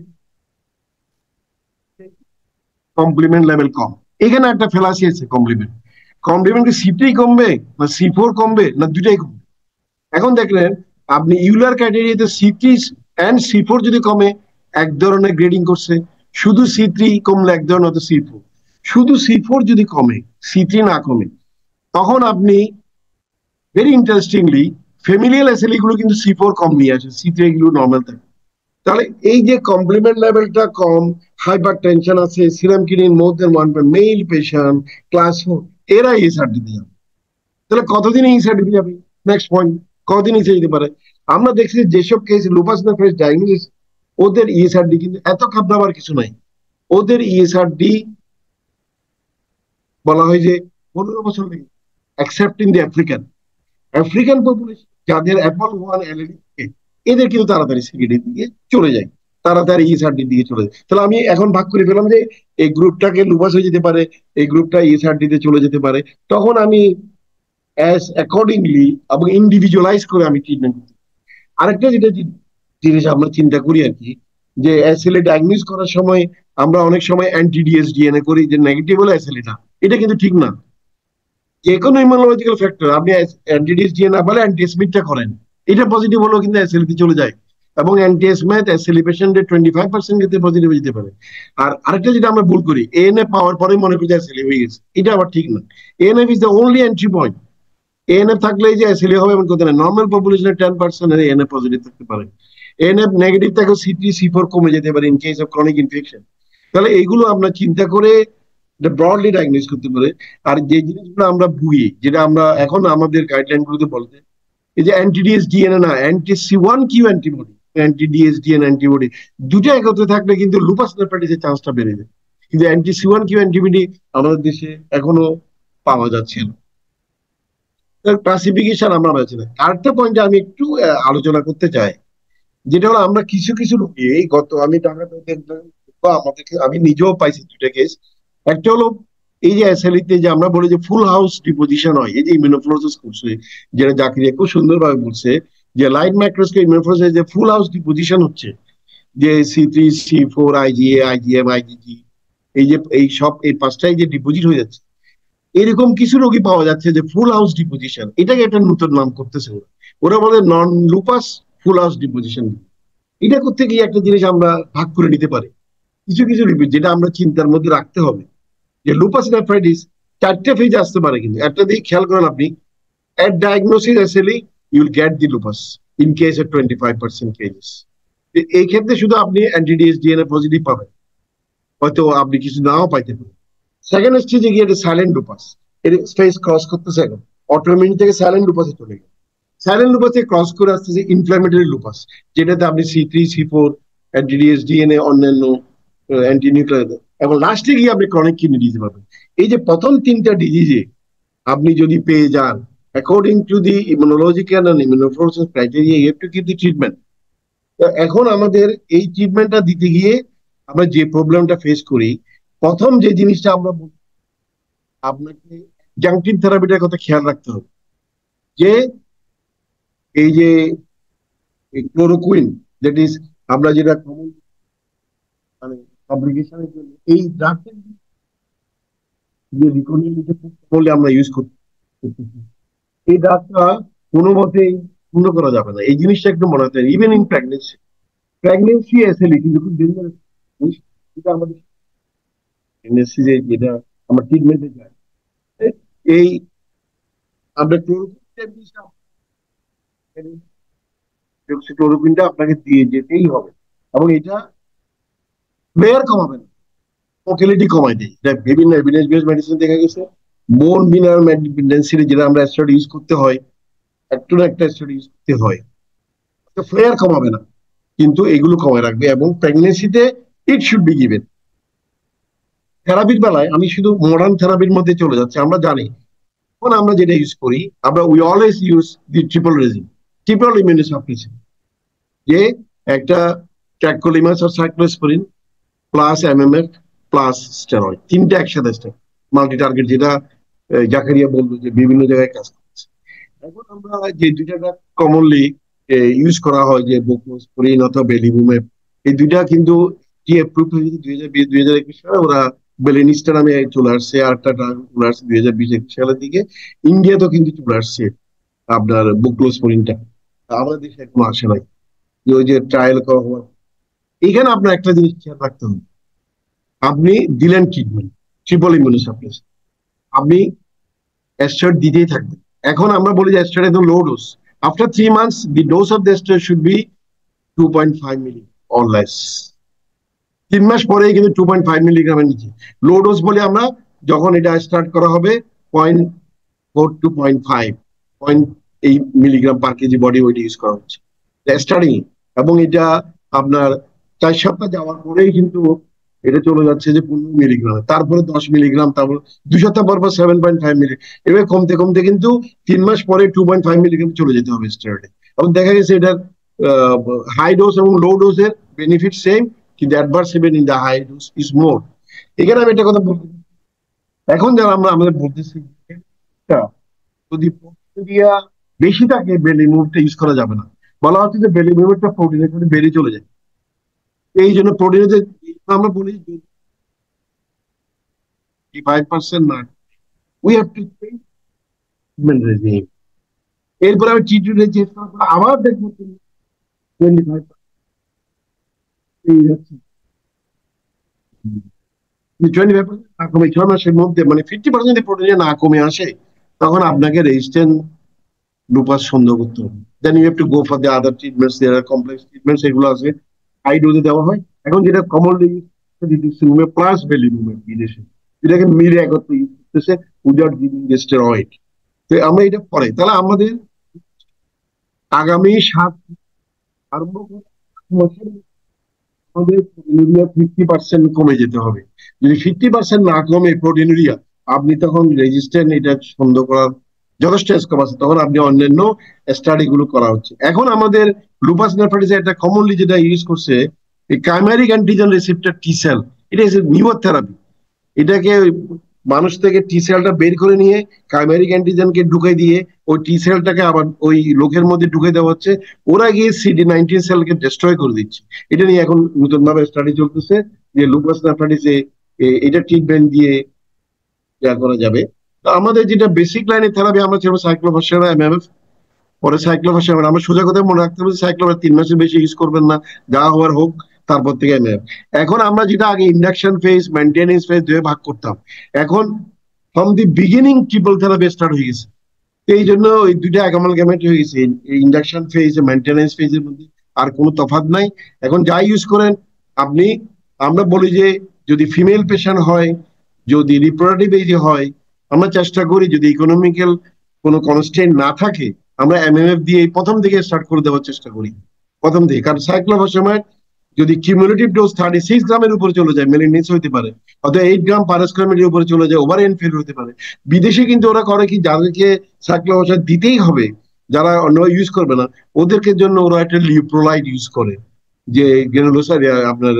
Speaker 6: কমপ্লিমেন্ট লেভেল কম। এখানে একটা ফেলাসি আছে, কমপ্লিমেন্ট কি C3 কমবে না C4 কমবে না দুটাই কমবে? এখন দেখলেন আপনি ইউলার ক্রাইটেরিয়াতে C3 এন্ড C4 যদি কমে এক ধরনের গ্রেডিং করছে, শুধু C3 কমলে এক ধরনের হতো C4, শুধু C4 যদি কমে C3 না কমে, তখন আপনি ভেরি ইন্টারেস্টিংলি ফ্যামিলিয়াল এসএলই গুলো কিন্তু C4 কম নিয়ে আসে, C3 এগুলো নর্মাল থাকে। তাহলে এই যে কমপ্লিমেন্ট লেভেলটা কম, হাইপার টেনশন আছে, সিরাম ক্রিয়েটিনিন মোর দেন 1, মেল পেশেন্ট ক্লাস 4, এরা ইএসআরটি দিতে যাবে। তাহলে কতদিন ইএসআরটি দিতে যাবে? নেক্সট পয়েন্ট, কতদিন ইসে যেতে পারে? আমরা দেখছি যেসব কেস লুপাস নেফ্রাইটিস ডায়াগনোসিস, ওদের ইএসআরটি কিন্তু এত খাবদাবার কিছু নাই। ওদের ইএসআরটি বলা হয় যে 15 বছর লাগে, except in the African population যাদের APOL1 অ্যালিল, এদের কিন্তু তাড়াতাড়ি সিকিডি দিকে চলে যায়, তাড়াতাড়ি ইএসআরডি দিকে চলে যায়। তাহলে আমি এখন ভাগ করে ফেলাম যে এই গ্রুপটাকে লুপাস হয়ে যেতে পারে, এই গ্রুপটা ইএসআরডি তে চলে যেতে পারে। তখন আমি অ্যাজ অ্যাকর্ডিংলি এবং ইন্ডিভিজুয়ালাইজ করে আমি ট্রিটমেন্ট করতে। আরেকটা যেটা জিনিস আমরা চিন্তা করি আর কি, যে এসএলএ ডায়াগনোস করার সময় আমরা অনেক সময় অ্যান্টি-ডিএস ডিএনএ করি যে নেগেটিভ হলো এসএলএটা, এটা কিন্তু ঠিক না। যে কোনো ইমিউনোলজিক্যাল ফ্যাক্টর আপনি অ্যান্টি-ডিএস ডিএনএ বলে অ্যান্টি-স্মিথটা করেন, এটা পজিটিভ হলেও কিন্তু এসএলএতে চলে যায়, এবং অ্যান্টি-স্মিথ এসএলএ পেশেন্টের 25% ক্ষেত্রে পজিটিভ হয়ে যেতে পারে। আর আরেকটা যেটা আমরা ভুল করি, এএনএ পাওয়ার পরে মনে করি যে এসএলএ হয়ে গেছে, এটা আবার ঠিক না। ANF is the only entry point. ANF থাকলে যে এসএলএ হবে এমন কথা না, নর্মাল পপুলেশনের 10% এএনএফ পজিটিভ থাকতে পারে, এএনএফ নেগেটিভ থাকলে C3 C4 কমে যেতে পারে in case of chronic infection. তাহলে এইগুলো আমরা চিন্তা করে ব্রডলি ডায়াগনোস করতে পারে। আর যে জিনিসগুলো আমরা ভুগি, যেটা আমরা এখন আমাদের গাইডলাইন গুলোতে বলতে, এই যে অ্যান্টি-ডিএস ডিএনএ না, অ্যান্টি-C1q অ্যান্টিবডি, অ্যান্টি-ডিএস ডিএনএ অ্যান্টিবডি দুটো একত্রে থাকলে কিন্তু লুপাস নেফ্রাইটিসের চান্সটা বেড়ে যায়। কিন্তু অ্যান্টি-C1q অ্যান্টিবডি আমাদের দেশে এখনো পাওয়া যাচ্ছে না, ক্লাসিফিকেশন আমরা পাচ্ছি না। আরেকটা পয়েন্ট আমি একটু আলোচনা করতে চাই, যেটা হলো আমরা কিছু কিছু রোগী, এই গত আমি ঢাকাতে দেখলাম, আমাদেরকে আমি নিজেও পাইছি দুটো কেস। একটা হলো এই যে এসএলইতে যে আমরা বলি যে ফুল হাউস ডিপোজিশন হয়, এই যে ইমিউনোফ্লোরোসিস করছে, যেটা জাকিরিয়া খুব সুন্দরভাবে বলছে যে লাইট মাইক্রোস্কোপ ইমিউনোফ্লোরোসিস যে ফুল হাউস ডিপোজিশন হচ্ছে, যে C3 C4 IgA IgM IgG, এই যে এই সব এই পাঁচটাই যে ডিপোজিট হয়ে যাচ্ছে, এরকম কিছু রোগী পাওয়া যাচ্ছে যে ফুল হাউস ডিপোজিশন, এটাকে একটা নতুন নাম করতেছে ওরা বলে নন লুপাস ফুল হাউস ডিপোজিশন। এটা করতে গিয়ে একটা জিনিস আমরা ভাগ করে নিতে পারি, কিছু কিছু রিপিট যেটা আমরা চিন্তার মধ্যে রাখতে হবে, যে লুপাস নেফ্রাইটিস 4টে ফেজ আসতে পারে, কিন্তু একটা দিকে খেয়াল করেন আপনি, at diagnosis SLE you will get the lupus in case of 25% cases। এই ক্ষেত্রে শুধু আপনি অ্যান্টি-ডিএস ডিএনএ পজিটিভ পাবেন, হয়তো আপনি কিছু নাও পাইতে পারেন। সেকেন্ড স্টেজে গিয়ে এটা সাইলেন্ট লুপাস, এর স্পেস ক্রস করতেছে, এখন অটোইমিউন থেকে সাইলেন্ট লুপাসে চলে গেল। সাইলেন্ট লুপাসে ক্রস করে আসতেছে ইনফ্ল্যামেটরি লুপাস, যেটাতে আপনি C3 C4 অ্যান্টিডিএস ডিএনএ অন্যান্য অ্যান্টি নিউক্লিয়ার, এবং লাস্টে গিয়ে আপনি ক্রনিক কিডনি ডিজিজ পাবেন। এই যে প্রথম তিনটা ডিজিজে আপনি যদি পেয়ে যান, according to the immunological and immunofluorescence criteria, you have to give the treatment. এখন আমাদের এই ট্রিটমেন্টটা দিতে গিয়ে আমরা যে প্রবলেমটা ফেস করি, প্রথম যে জিনিসটা আমরা আপনাকে অ্যাডজাংটিভ থেরাপিটার কথা খেয়াল রাখতে হবে, যে এই যে ক্লোরোকুইন, দ্যাট ইজ আমরা যেটা কমন মানে কমপ্লিকেশনের জন্য এই ড্রাগটা যে রিকমেন্ডেড বলে আমরা ইউজ করতে, এই ড্রাগটা কোনো মতেই পূর্ণ করা যাবে না। এই জিনিসটা একটু মনে রাখতে হবে। ইভেন ইন প্রেগনেন্সি এসএলই কিন্তু খুব ডেঞ্জারাস, যেটা আমাদের প্রেগনেন্সি যেটা আমরা ট্রিটমেন্টে যাই, এই আমরা ক্লোরোকুইনটা আপনাকে দিয়ে যেতেই হবে, এবং এটা ফ্লেয়ার কমাবে না, মোটিলিটি কমাই দেয়। এটা বিভিন্ন এভিডেন্স বেসড মেডিসিন দেখা গেছে। বোন মিনারেল ডেন্সিটি যেটা আমরা স্টেরয়েড ইউজ করতে হয়, একটু না একটা স্টেরয়েড ইউজ করতে হয়, ফ্লেয়ার কমাবে না, কিন্তু এগুলো কমায় রাখবে। এবং প্রেগনেন্সিতে ইট শুড বি গিভেন। থেরাপির বেলায় আমি শুধু মডার্ন থেরাপির মধ্যে চলে যাচ্ছি। আমরা জানি এখন আমরা যেটা ইউজ করি, আমরা we always use the triple regime, triple immunosuppressant, যে একটা ট্যাকোলিমাস আর cyclosporine plus MMF plus steroid, তিনটা একসাথে মাল্টি টার্গেট, যেটা জাকারিয়া বললো যে বিভিন্ন জায়গায় কাজ করছে। এখন আমরা যে দুইটা কমনলি ইউজ করা হয়, যে বুকোস্পোরিন অথবা বেলিবুমেব, এই দুইটা কিন্তু কি অ্যাপ্রুভ হয়েছে 2020-2021 সালে। ওরা বেলেনিস্টা নামে চলে আসছে, আর একটা চলে আসছে 2020-21 সালের দিকে। ইন্ডিয়াতেও কিন্তু চলে আসছে আপনার বুকোস্পোরিনটা, আমাদের দেশে এখনো আসে নাই। যে ওই যে ট্রায়াল করা হওয়ার, এখানে আপনার একটা জিনিস খেয়াল রাখতে হবে, আপনি দিলেন ট্রিটমেন্ট ট্রিপল ইমিউনোসাপ্রেসেন্ট, আপনি স্টেরয়েড দিতেই থাকবেন। এখন আমরা বলি যে স্টেরয়েড একদম low dose. After 3 months the dose of the steroid should be 2.5 milli or less। 3 মাস পরেই কিন্তু 2.5 মিলিগ্রামের নিচে লো ডোজ বলে আমরা, যখন এটা স্টার্ট করা হবে 0.4 to 0.5 milligram per KG body weight use করা হচ্ছে স্টার্টিং। এবং এটা আপনার 4 সপ্তাহ যাওয়ার পরেই কিন্তু এটা চলে যাচ্ছে যে 15 মিলিগ্রাম, তারপরে 10 মিলিগ্রাম, তারপর 2 সপ্তাহ পর 7.5 মিলিগ্রাম, এভাবে কমতে কমতে কিন্তু 3 মাস পরে 2.5 মিলিগ্রাম চলে যেতে হবে স্টেরয়েডে। এবং দেখা গেছে এটার হাই ডোজ এবং লো ডোজের বেনিফিট সেম, কিন্তু adverse event in the high dose is more. এখানে আমি একটা কথা বলতে, এখন যারা আমরা আমাদের বলতেছি যদি প্রোটিনিয়া বেশি থাকে বেলিমুভটা ইউজ করা যাবে না। বলা হচ্ছে যে বেলিমুভটা প্রোটিনের সাথে বেরিয়ে চলে যায়, এই জন্য প্রোটিনে আমরা বলি 5% না, we have to change treatment regime. এরপরে আমি ট্রিটমেন্ট চেঞ্জ করার পর আবার দেখবো 25% না কমে 6 মাসের মধ্যে, মানে 50% প্রোটিনে না কমে আসে, তখন আপনাকে রেজিস্ট্যান্ট লুপাস সন্দেহ করতে হবে। Then you have to go for the other treatments, there are complex treatments, এগুলো আছে হাই ডোজে দেওয়া হয়। এখন যেটা কমনলি প্লাস বেলিমুভেব বিদেশে, এটাকে মিলে একত্রে ইউজ করতেছে উইদাউট গিভিং দ্য স্টেরয়েড। তো আমরা এটা পরে, তাহলে আমাদের আগামী 7 আরম্ভ করে আমাদের প্রোটিনুরিয়া 50% কমে যেতে হবে। যদি 50% না কমে প্রোটিনুরিয়া, আপনি তখন রেজিস্ট্যান্ট এটা সন্দেহ করার যথেষ্ট স্কোপ আছে, তখন আপনি অন্যান্য স্টাডি গুলো করা হচ্ছে। এখন আমাদের লুপাস নেফ্রাইটিসে একটা কমনলি যেটা ইউজ করছে এই কাইমেরিক অ্যান্টিজেন রিসেপ্টর টি সেল, এটা ইজ নিউর থেরাপি। এটাকে মানুষ থেকে টি সেলটা বের করে নিয়ে কাইমেরিক অ্যান্টিজেনকে ঢুকে দিয়ে ওই টি সেলটাকে আবার ওই লোকের মধ্যে ঢুকে দেওয়া হচ্ছে, ওরা গিয়ে CD19 সেলকে ডিস্ট্রয় করে দিচ্ছে। এটা নিয়ে এখন নতুন ভাবে স্টাডি চলতেছে যে লুপাস নেফ্রাইটিসে এটা ট্রিটমেন্ট দিয়ে করা যাবে। তো আমাদের যেটা বেসিক লাইনে থেরাপি আমরা ছিল সাইক্লোফসফেট এমএমএফ, পরে সাইক্লোফসফেট। আমরা সোজা কথা মনে রাখতে হবে সাইক্লোফসফেট 3 মাসের বেশি ইউজ করবেন না, যা হওয়ার হোক, তারপর থেকে এমএমএফ। এখন আমরা যেটা আগে ইন্ডাকশন ফেজ মেইনটেনেন্স ফেজ দুয়ে ভাগ করতাম, এখন from the beginning triple therapy start হয়ে গেছে। এই জন্য ওই দুইটা অ্যামালগামেট হয়ে গেছে, ইন্ডাকশন ফেজ মেইনটেনেন্স ফেজের মধ্যে আর কোনো তফাৎ নাই। এখন যাই ইউজ করেন আপনি, আমরা বলি যে যদি ফিমেল পেশেন্ট হয়, যদি রিপ্রোডাক্টিভ এজে হয়, আমরা চেষ্টা করি যদি ইকোনমিক্যাল কোনো কনস্ট্রেন্ট না থাকে আমরা এমএমএফ দিয়ে প্রথম থেকে স্টার্ট করে দেওয়ার চেষ্টা করি প্রথম থেকে। কারণ সাইক্লোফসফেমাইড যদি কিউমুলেটিভ ডোজ 36 গ্রামের উপরে চলে যায় মেলিনিস হতে পারে, অথবা 8 গ্রাম পার স্কয়ার মিটারের উপরে চলে যায় ওভারিয়ান ফেল হতে পারে। বিদেশে কিন্তু ওরা করে কি, যাদেরকে সাইক্লোফসফেমাইড দিতেই হবে, যারা অন্য ইউজ করবে না ওদেরকে জন্য ওরা একটা লিউপ্রোলাইড ইউজ করে, যে গ্রানুলোসারিয়া আপনার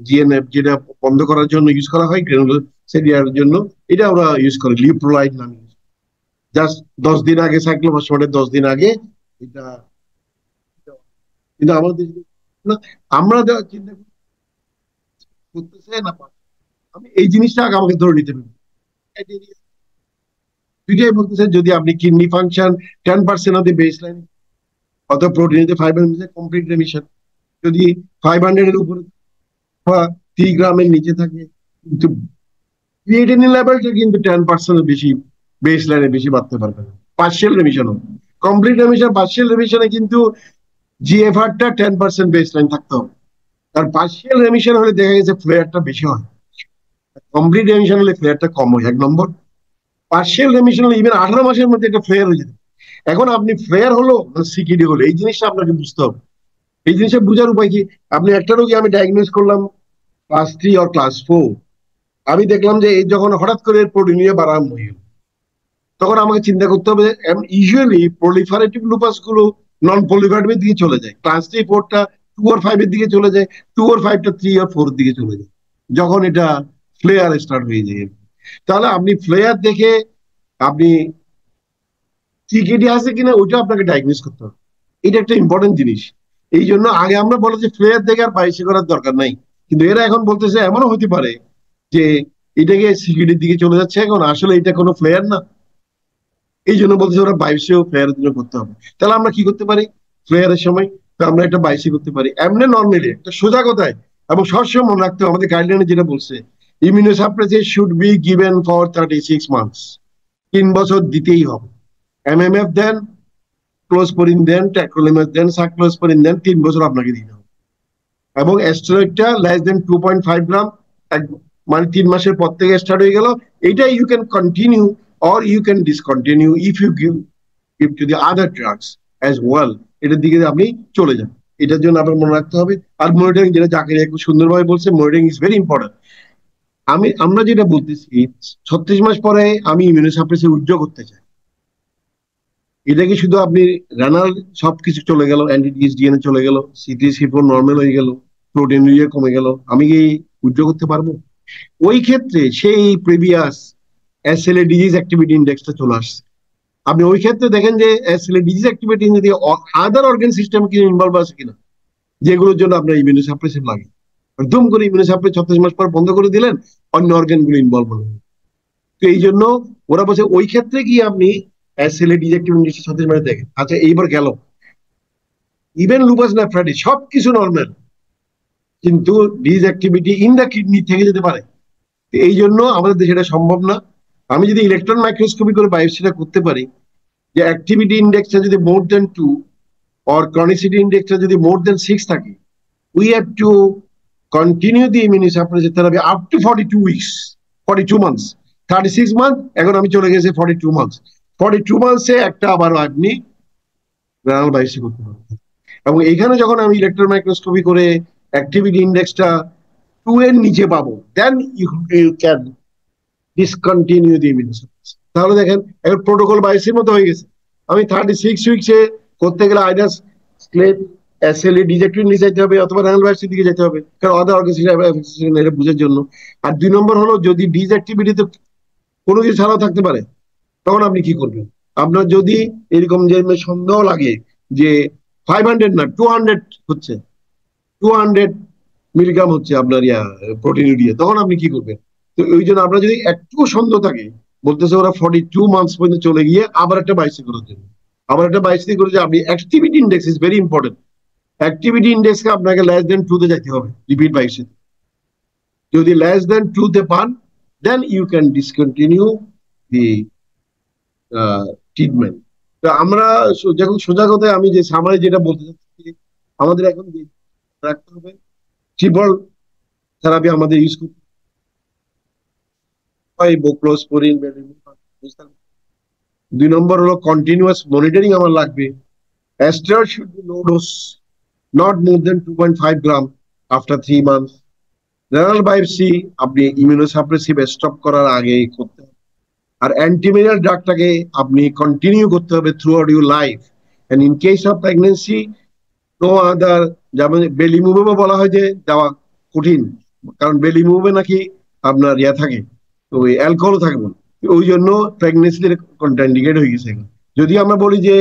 Speaker 6: জিএনএফ যেটা বন্ধ করার জন্য ইউজ করা হয় গ্রানুলোসারিয়ার জন্য, এটা ওরা ইউজ করে লিউপ্রোলাইড নামে। জাস্ট 10 দিন আগে সাইক্লোফসফেমাইডের 10 দিন আগে এটা, কিন্তু আমাদের আমরা চিন্তা করতেছে না, আমি এই জিনিসটা আগে আমাকে ধরে নিতে পারি। দুইটাই বলতেছে যদি আপনি kidney function 10% of the baseline অথবা প্রোটিন 500 কমপ্লিট রেমিশন, যদি 500 এর উপরে বা 3 গ্রামের নিচে থাকে, কিন্তু ক্রিয়েটিনিন লেভেলটা কিন্তু 10% এর বেশি বেসলাইনে বেশি বাড়তে পারবে না। Partial remission, complete remission, partial রেমিশনে কিন্তু জিএফআরটা 10% বেসলাইন থাকতে হবে। আর পার্শিয়াল রেমিশন হলে দেখা গেছে ফ্লেয়ারটা বেশি হয়, কমপ্লিট রেমিশন হলে ফ্লেয়ারটা কম হয়। 1 নম্বর। পার্শিয়াল রেমিশন হলে ইভেন 18 মাসের মধ্যে একটা ফ্লেয়ার হয়ে যেত। এখন আপনি ফ্লেয়ার হলো সিকিডি হলো, এই জিনিসটা আপনাকে বুঝতে হবে। এই জিনিসটা বোঝার উপায় কি, আপনি একটা রোগী আমি ডায়াগনোজ করলাম ক্লাস 3 আর ক্লাস 4, আমি দেখলাম যে এই যখন হঠাৎ করে প্রোটিনিয়া বাড়াম হয়ে গেল, তখন আমাকে চিন্তা করতে হবে ইউজুয়ালি প্রলিফারেটিভ লুপাস গুলো নন প্রলিফারেটিভ দিকে চলে যায়। ক্লাস 3 4টা 2 আর 5 এর দিকে চলে যায়, 2 আর 5টা 3 আর 4 এর দিকে চলে যায় যখন এটা ফ্লেয়ার স্টার্ট হয়ে যায়। তাহলে আপনি ফ্লেয়ার দেখে আপনি সিকিডি আছে কিনা ওইটা আপনাকে ডায়াগনোজ করতে হবে, এটা একটা ইম্পর্টেন্ট জিনিস। এই জন্য আগে আমরা বলে যে ফ্লেয়ার দেখে আর বাইসি করার দরকার নাই, কিন্তু এরা এখন বলতেছে এমনও হতে পারে যে এটাকে সিকিডির দিকে চলে যাচ্ছে, এখন আসলে এটা কোনো ফ্লেয়ার না, এই জন্য বলতেছে ওরা বাইসিও ফ্লেয়ারের জন্য করতে হবে। তাহলে আমরা কি করতে পারি ফ্লেয়ারের সময়, আমরা একটা বাইসি করতে পারি এমনি নর্মালি একটা সোজা কথায়, এবং সবসময় মনে রাখতে হবে আমাদের গাইডলাইনে যেটা বলছে immunosuppressive should be given for 36 months, 3 বছর দিতেই হবে। এমএমএফ দেন, ক্লোজপরিন দেন, ট্যাক্রোলিমাস দেন, সাইক্লোস্পোরিন দেন, 3 বছর আপনাকে দিতে হবে। এবং স্টেরয়েডটা লেস দেন 2.5 গ্রাম, মানে 3 মাসের পর থেকে স্টার্ট হয়ে গেল। এটা you can continue or you can discontinue if you give to the other drugs as well, এটার দিকে আপনি চলে যান। এটার জন্য আপনার মনে রাখতে হবে। আর মনিটরিং, যেটা জাকিরিয়া খুব সুন্দরভাবে বলছে, মনিটরিং ইজ ভেরি ইম্পর্টেন্ট। আমরা যেটা বলতেছি 36 মাস পরে আমি ইমিউনোসাপ্রেসিভ উইথড্র করতে চাই, এটা কি শুধু আপনি রেনাল সবকিছু চলে গেল, অ্যান্টি-ডিএসডিএন চলে গেল, সিটি C4 নর্মাল হয়ে গেল, প্রোটিনুরিয়া কমে গেল, আমি কি উইথড্র করতে পারবো? ওই ক্ষেত্রে সেই প্রিভিয়াস SLA ডিজিজ অ্যাক্টিভিটি ইন্ডেক্সটা চলে আসছে। আপনি ওই ক্ষেত্রে দেখেন যে SLA ডিজিজ অ্যাক্টিভিটি যদি আদার অর্গান সিস্টেম কি ইনভলভ আছে কিনা, যেগুলোর জন্য আপনার ইমিউনোসাপ্রেসিভ লাগে। একদম করে ইমিউনোসাপ্রেসিভ 36 মাস পর বন্ধ করে দিলেন, অন্য অর্গান গুলো ইনভলভ হলো। তো এই জন্য ওরা বলছে ওই ক্ষেত্রে কি আপনি SLA ডিজিজ অ্যাক্টিভিটি ইন্ডেক্স 36 মাসে দেখেন। আচ্ছা এইবার গেল ইভেন লুপাস নেফ্রাইটিস সবকিছু নর্মাল, কিন্তু disease activity in the kidney থেকে যেতে পারে। এই জন্য আমাদের দেশে এটা সম্ভব না। আমি যদি ইলেকট্রন মাইক্রোস্কোপি করে বায়োপসিটা করতে পারি যে অ্যাক্টিভিটি ইন্ডেক্সটা যদি মোর দেন 2 or chronicity ইন্ডেক্সটা যদি মোর দেন 6 থাকে, we have to continue the immunosuppressive therapy up to 42 weeks, 42 months, 36 months, এখন আমি চলে গেছি 42 months। 42 মান্থসে একটা আবার আপনি রেনাল বায়োপসি করতে পারবেন। এবং এখানে যখন আমি ইলেকট্রন মাইক্রোস্কোপি করে অ্যাক্টিভিটি ইন্ডেক্সটা 2 এর নিচে পাবো, then you can discontinue the immunosuppressive. তাহলে দেখেন এখন প্রোটোকল বায়োপসির মতো হয়ে গেছে। আমি 36 উইকসে করতে গেলে আইডাস স্ক্লেট SLA ডিজেক্টিভ নিয়ে যেতে হবে, অথবা রেনাল বায়োপসির দিকে যেতে হবে, কারণ আদার অর্গান এটা বুঝার জন্য। আর 2 নম্বর হলো যদি ডিজ অ্যাক্টিভিটিতে কোনো কিছু ছাড়াও থাকতে পারে, তখন আপনি কি করবেন? আপনার যদি এরকম যে সন্দেহ লাগে যে 500 না 200 হচ্ছে, 200 মিলিগ্রাম হচ্ছে আপনার প্রোটিন ইউরিয়া, তখন আপনি কি করবেন? তো ওই জন্য আপনার যদি একটু সন্দেহ থাকে, বলতেছে ওরা 42 মান্থস পর্যন্ত চলে গিয়ে আবার একটা বায়োপসি করার জন্য, আবার একটা বায়োপসি করে যে আপনি activity index is very important. Activity ইন্ডেক্সকে আপনাকে লেস দেন 2 তে যেতে হবে রিপিট বায়োপসি। যদি লেস দেন 2 তে পান, then you can discontinue the treatment. তো আমরা যখন সোজা কথায় আমি যে সামারি যেটা বলতে চাচ্ছি, আমাদের এখন রাখতে হবে ট্রিপল থেরাপি আমাদের ইউজ করতে বোক্লোস্পোরিন, 2 নম্বর হলো কন্টিনিউয়াস মনিটরিং আমার লাগবে। Steroid should be low dose, not more than 2.5 gram after 3 months. Renal biopsy আপনি ইমিউনোসাপ্রেসিভ স্টপ করার আগে করতে হবে। আর অ্যান্টিমেরিয়াল ড্রাগটাকে আপনি কন্টিনিউ করতে হবে throughout your life. And in case of pregnancy no other, যেমন বেলি মুভেও বলা হয় যে দেওয়া কঠিন, কারণ বেলি মুভে নাকি আপনার থাকে, ওই অ্যালকোহল থাকবে, ওই জন্য প্রেগনেন্সিতে কন্ট্রাইন্ডিকেট হয়ে গেছে। যদি আমরা বলি যে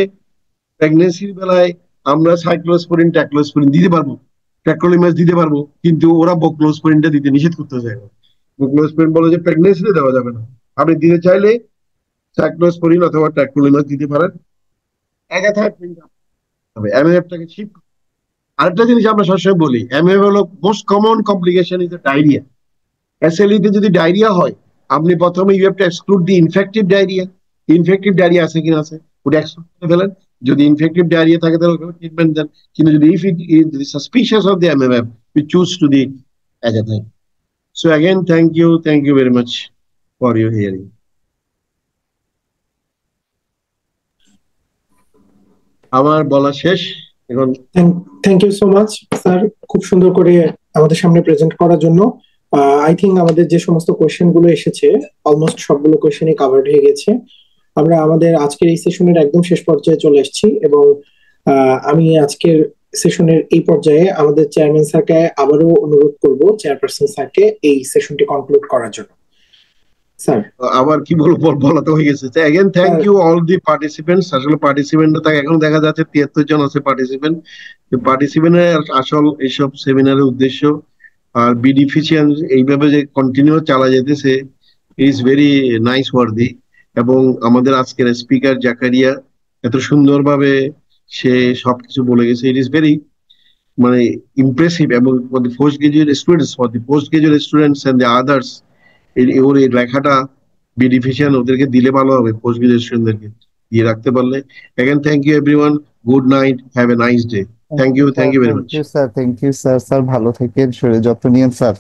Speaker 6: প্রেগনেন্সির বেলায় আমরা সাইক্লোস্পোরিন ট্যাক্লোস্পোরিন দিতে পারবো, ট্যাক্রোলিমাস দিতে পারবো, কিন্তু ওরা বোক্লোস্পোরিনটা দিতে নিষেধ করতে চায়। বোক্লোস্পোরিন বলে যে প্রেগনেন্সিতে দেওয়া যাবে না, আপনি দিতে চাইলে সাইক্লোস্পোরিন অথবা ট্যাক্রোলিমাস দিতে পারেন। এমএএফটাকে শিফট। আরেকটা জিনিস আমরা সবসময় বলি, এমএএফ হলো most common complication is diarrhoea. এসএলইতে যদি ডায়রিয়া হয়, আপনি প্রথমে you have to exclude the infective diarrhoea. Infective diarrhoea আছে কিনা আছে ওটা এক্সক্লুড করে ফেলেন। যদি ইনফেক্টিভ ডায়রিয়া থাকে তাহলে ট্রিটমেন্ট দেন, কিন্তু যদি if it is suspicious of the MMF we choose to the agatha. So again, thank you very much for your hearing. আমার বলা শেষ এখন।
Speaker 5: Thank you so much sir, খুব সুন্দর করে আমাদের সামনে প্রেজেন্ট করার জন্য। আই থিঙ্ক আমাদের যে সমস্ত কোয়েশ্চেন গুলো এসেছে অলমোস্ট সবগুলো কোয়েশ্চেনই কাভার্ড হয়ে গেছে। আমরা আমাদের আজকের এই সেশনের একদম শেষ পর্যায়ে চলে এসেছি এবং আমি আজকের সেশনের এই পর্যায়ে আমাদের চেয়ারম্যান স্যারকে আবারও অনুরোধ করব, চেয়ারপারসন স্যারকে এই সেশনটি কনক্লুড করার জন্য। স্যার
Speaker 6: আবার কি বলবো, বলা তো হয়ে গেছে। Again thank you all the participants. আসলে পার্টিসিপেন্ট এখন দেখা যাচ্ছে 73 জন আছে পার্টিসিপেন্ট। পার্টিসিপেন্টের আসল এইসব সেমিনারের উদ্দেশ্য আর বিডিফিশিয়ান এইভাবে যে কন্টিনিউ চালা যেতেছে ইজ ভেরি নাইস ওয়ার্দি। এবং আমাদের আজকের স্পিকার জাকারিয়া এত সুন্দরভাবে সে সবকিছু বলে গেছে, ইট ইজ ভেরি মানে ইমপ্রেসিভ। এবং postgraduate students, for the postgraduate students and the others, ওর এই লেখাটা বিডিফিশিয়ান ওদেরকে দিলে ভালো হবে, পোস্ট গ্রাজুয়েশনদেরকে দিয়ে রাখতে পারলে। Again thank you everyone, good night, have a nice day. Thank you very much.
Speaker 1: Thank you sir, sir ভালো থাকেন, শরীরে যত্ন নিয়েন স্যার।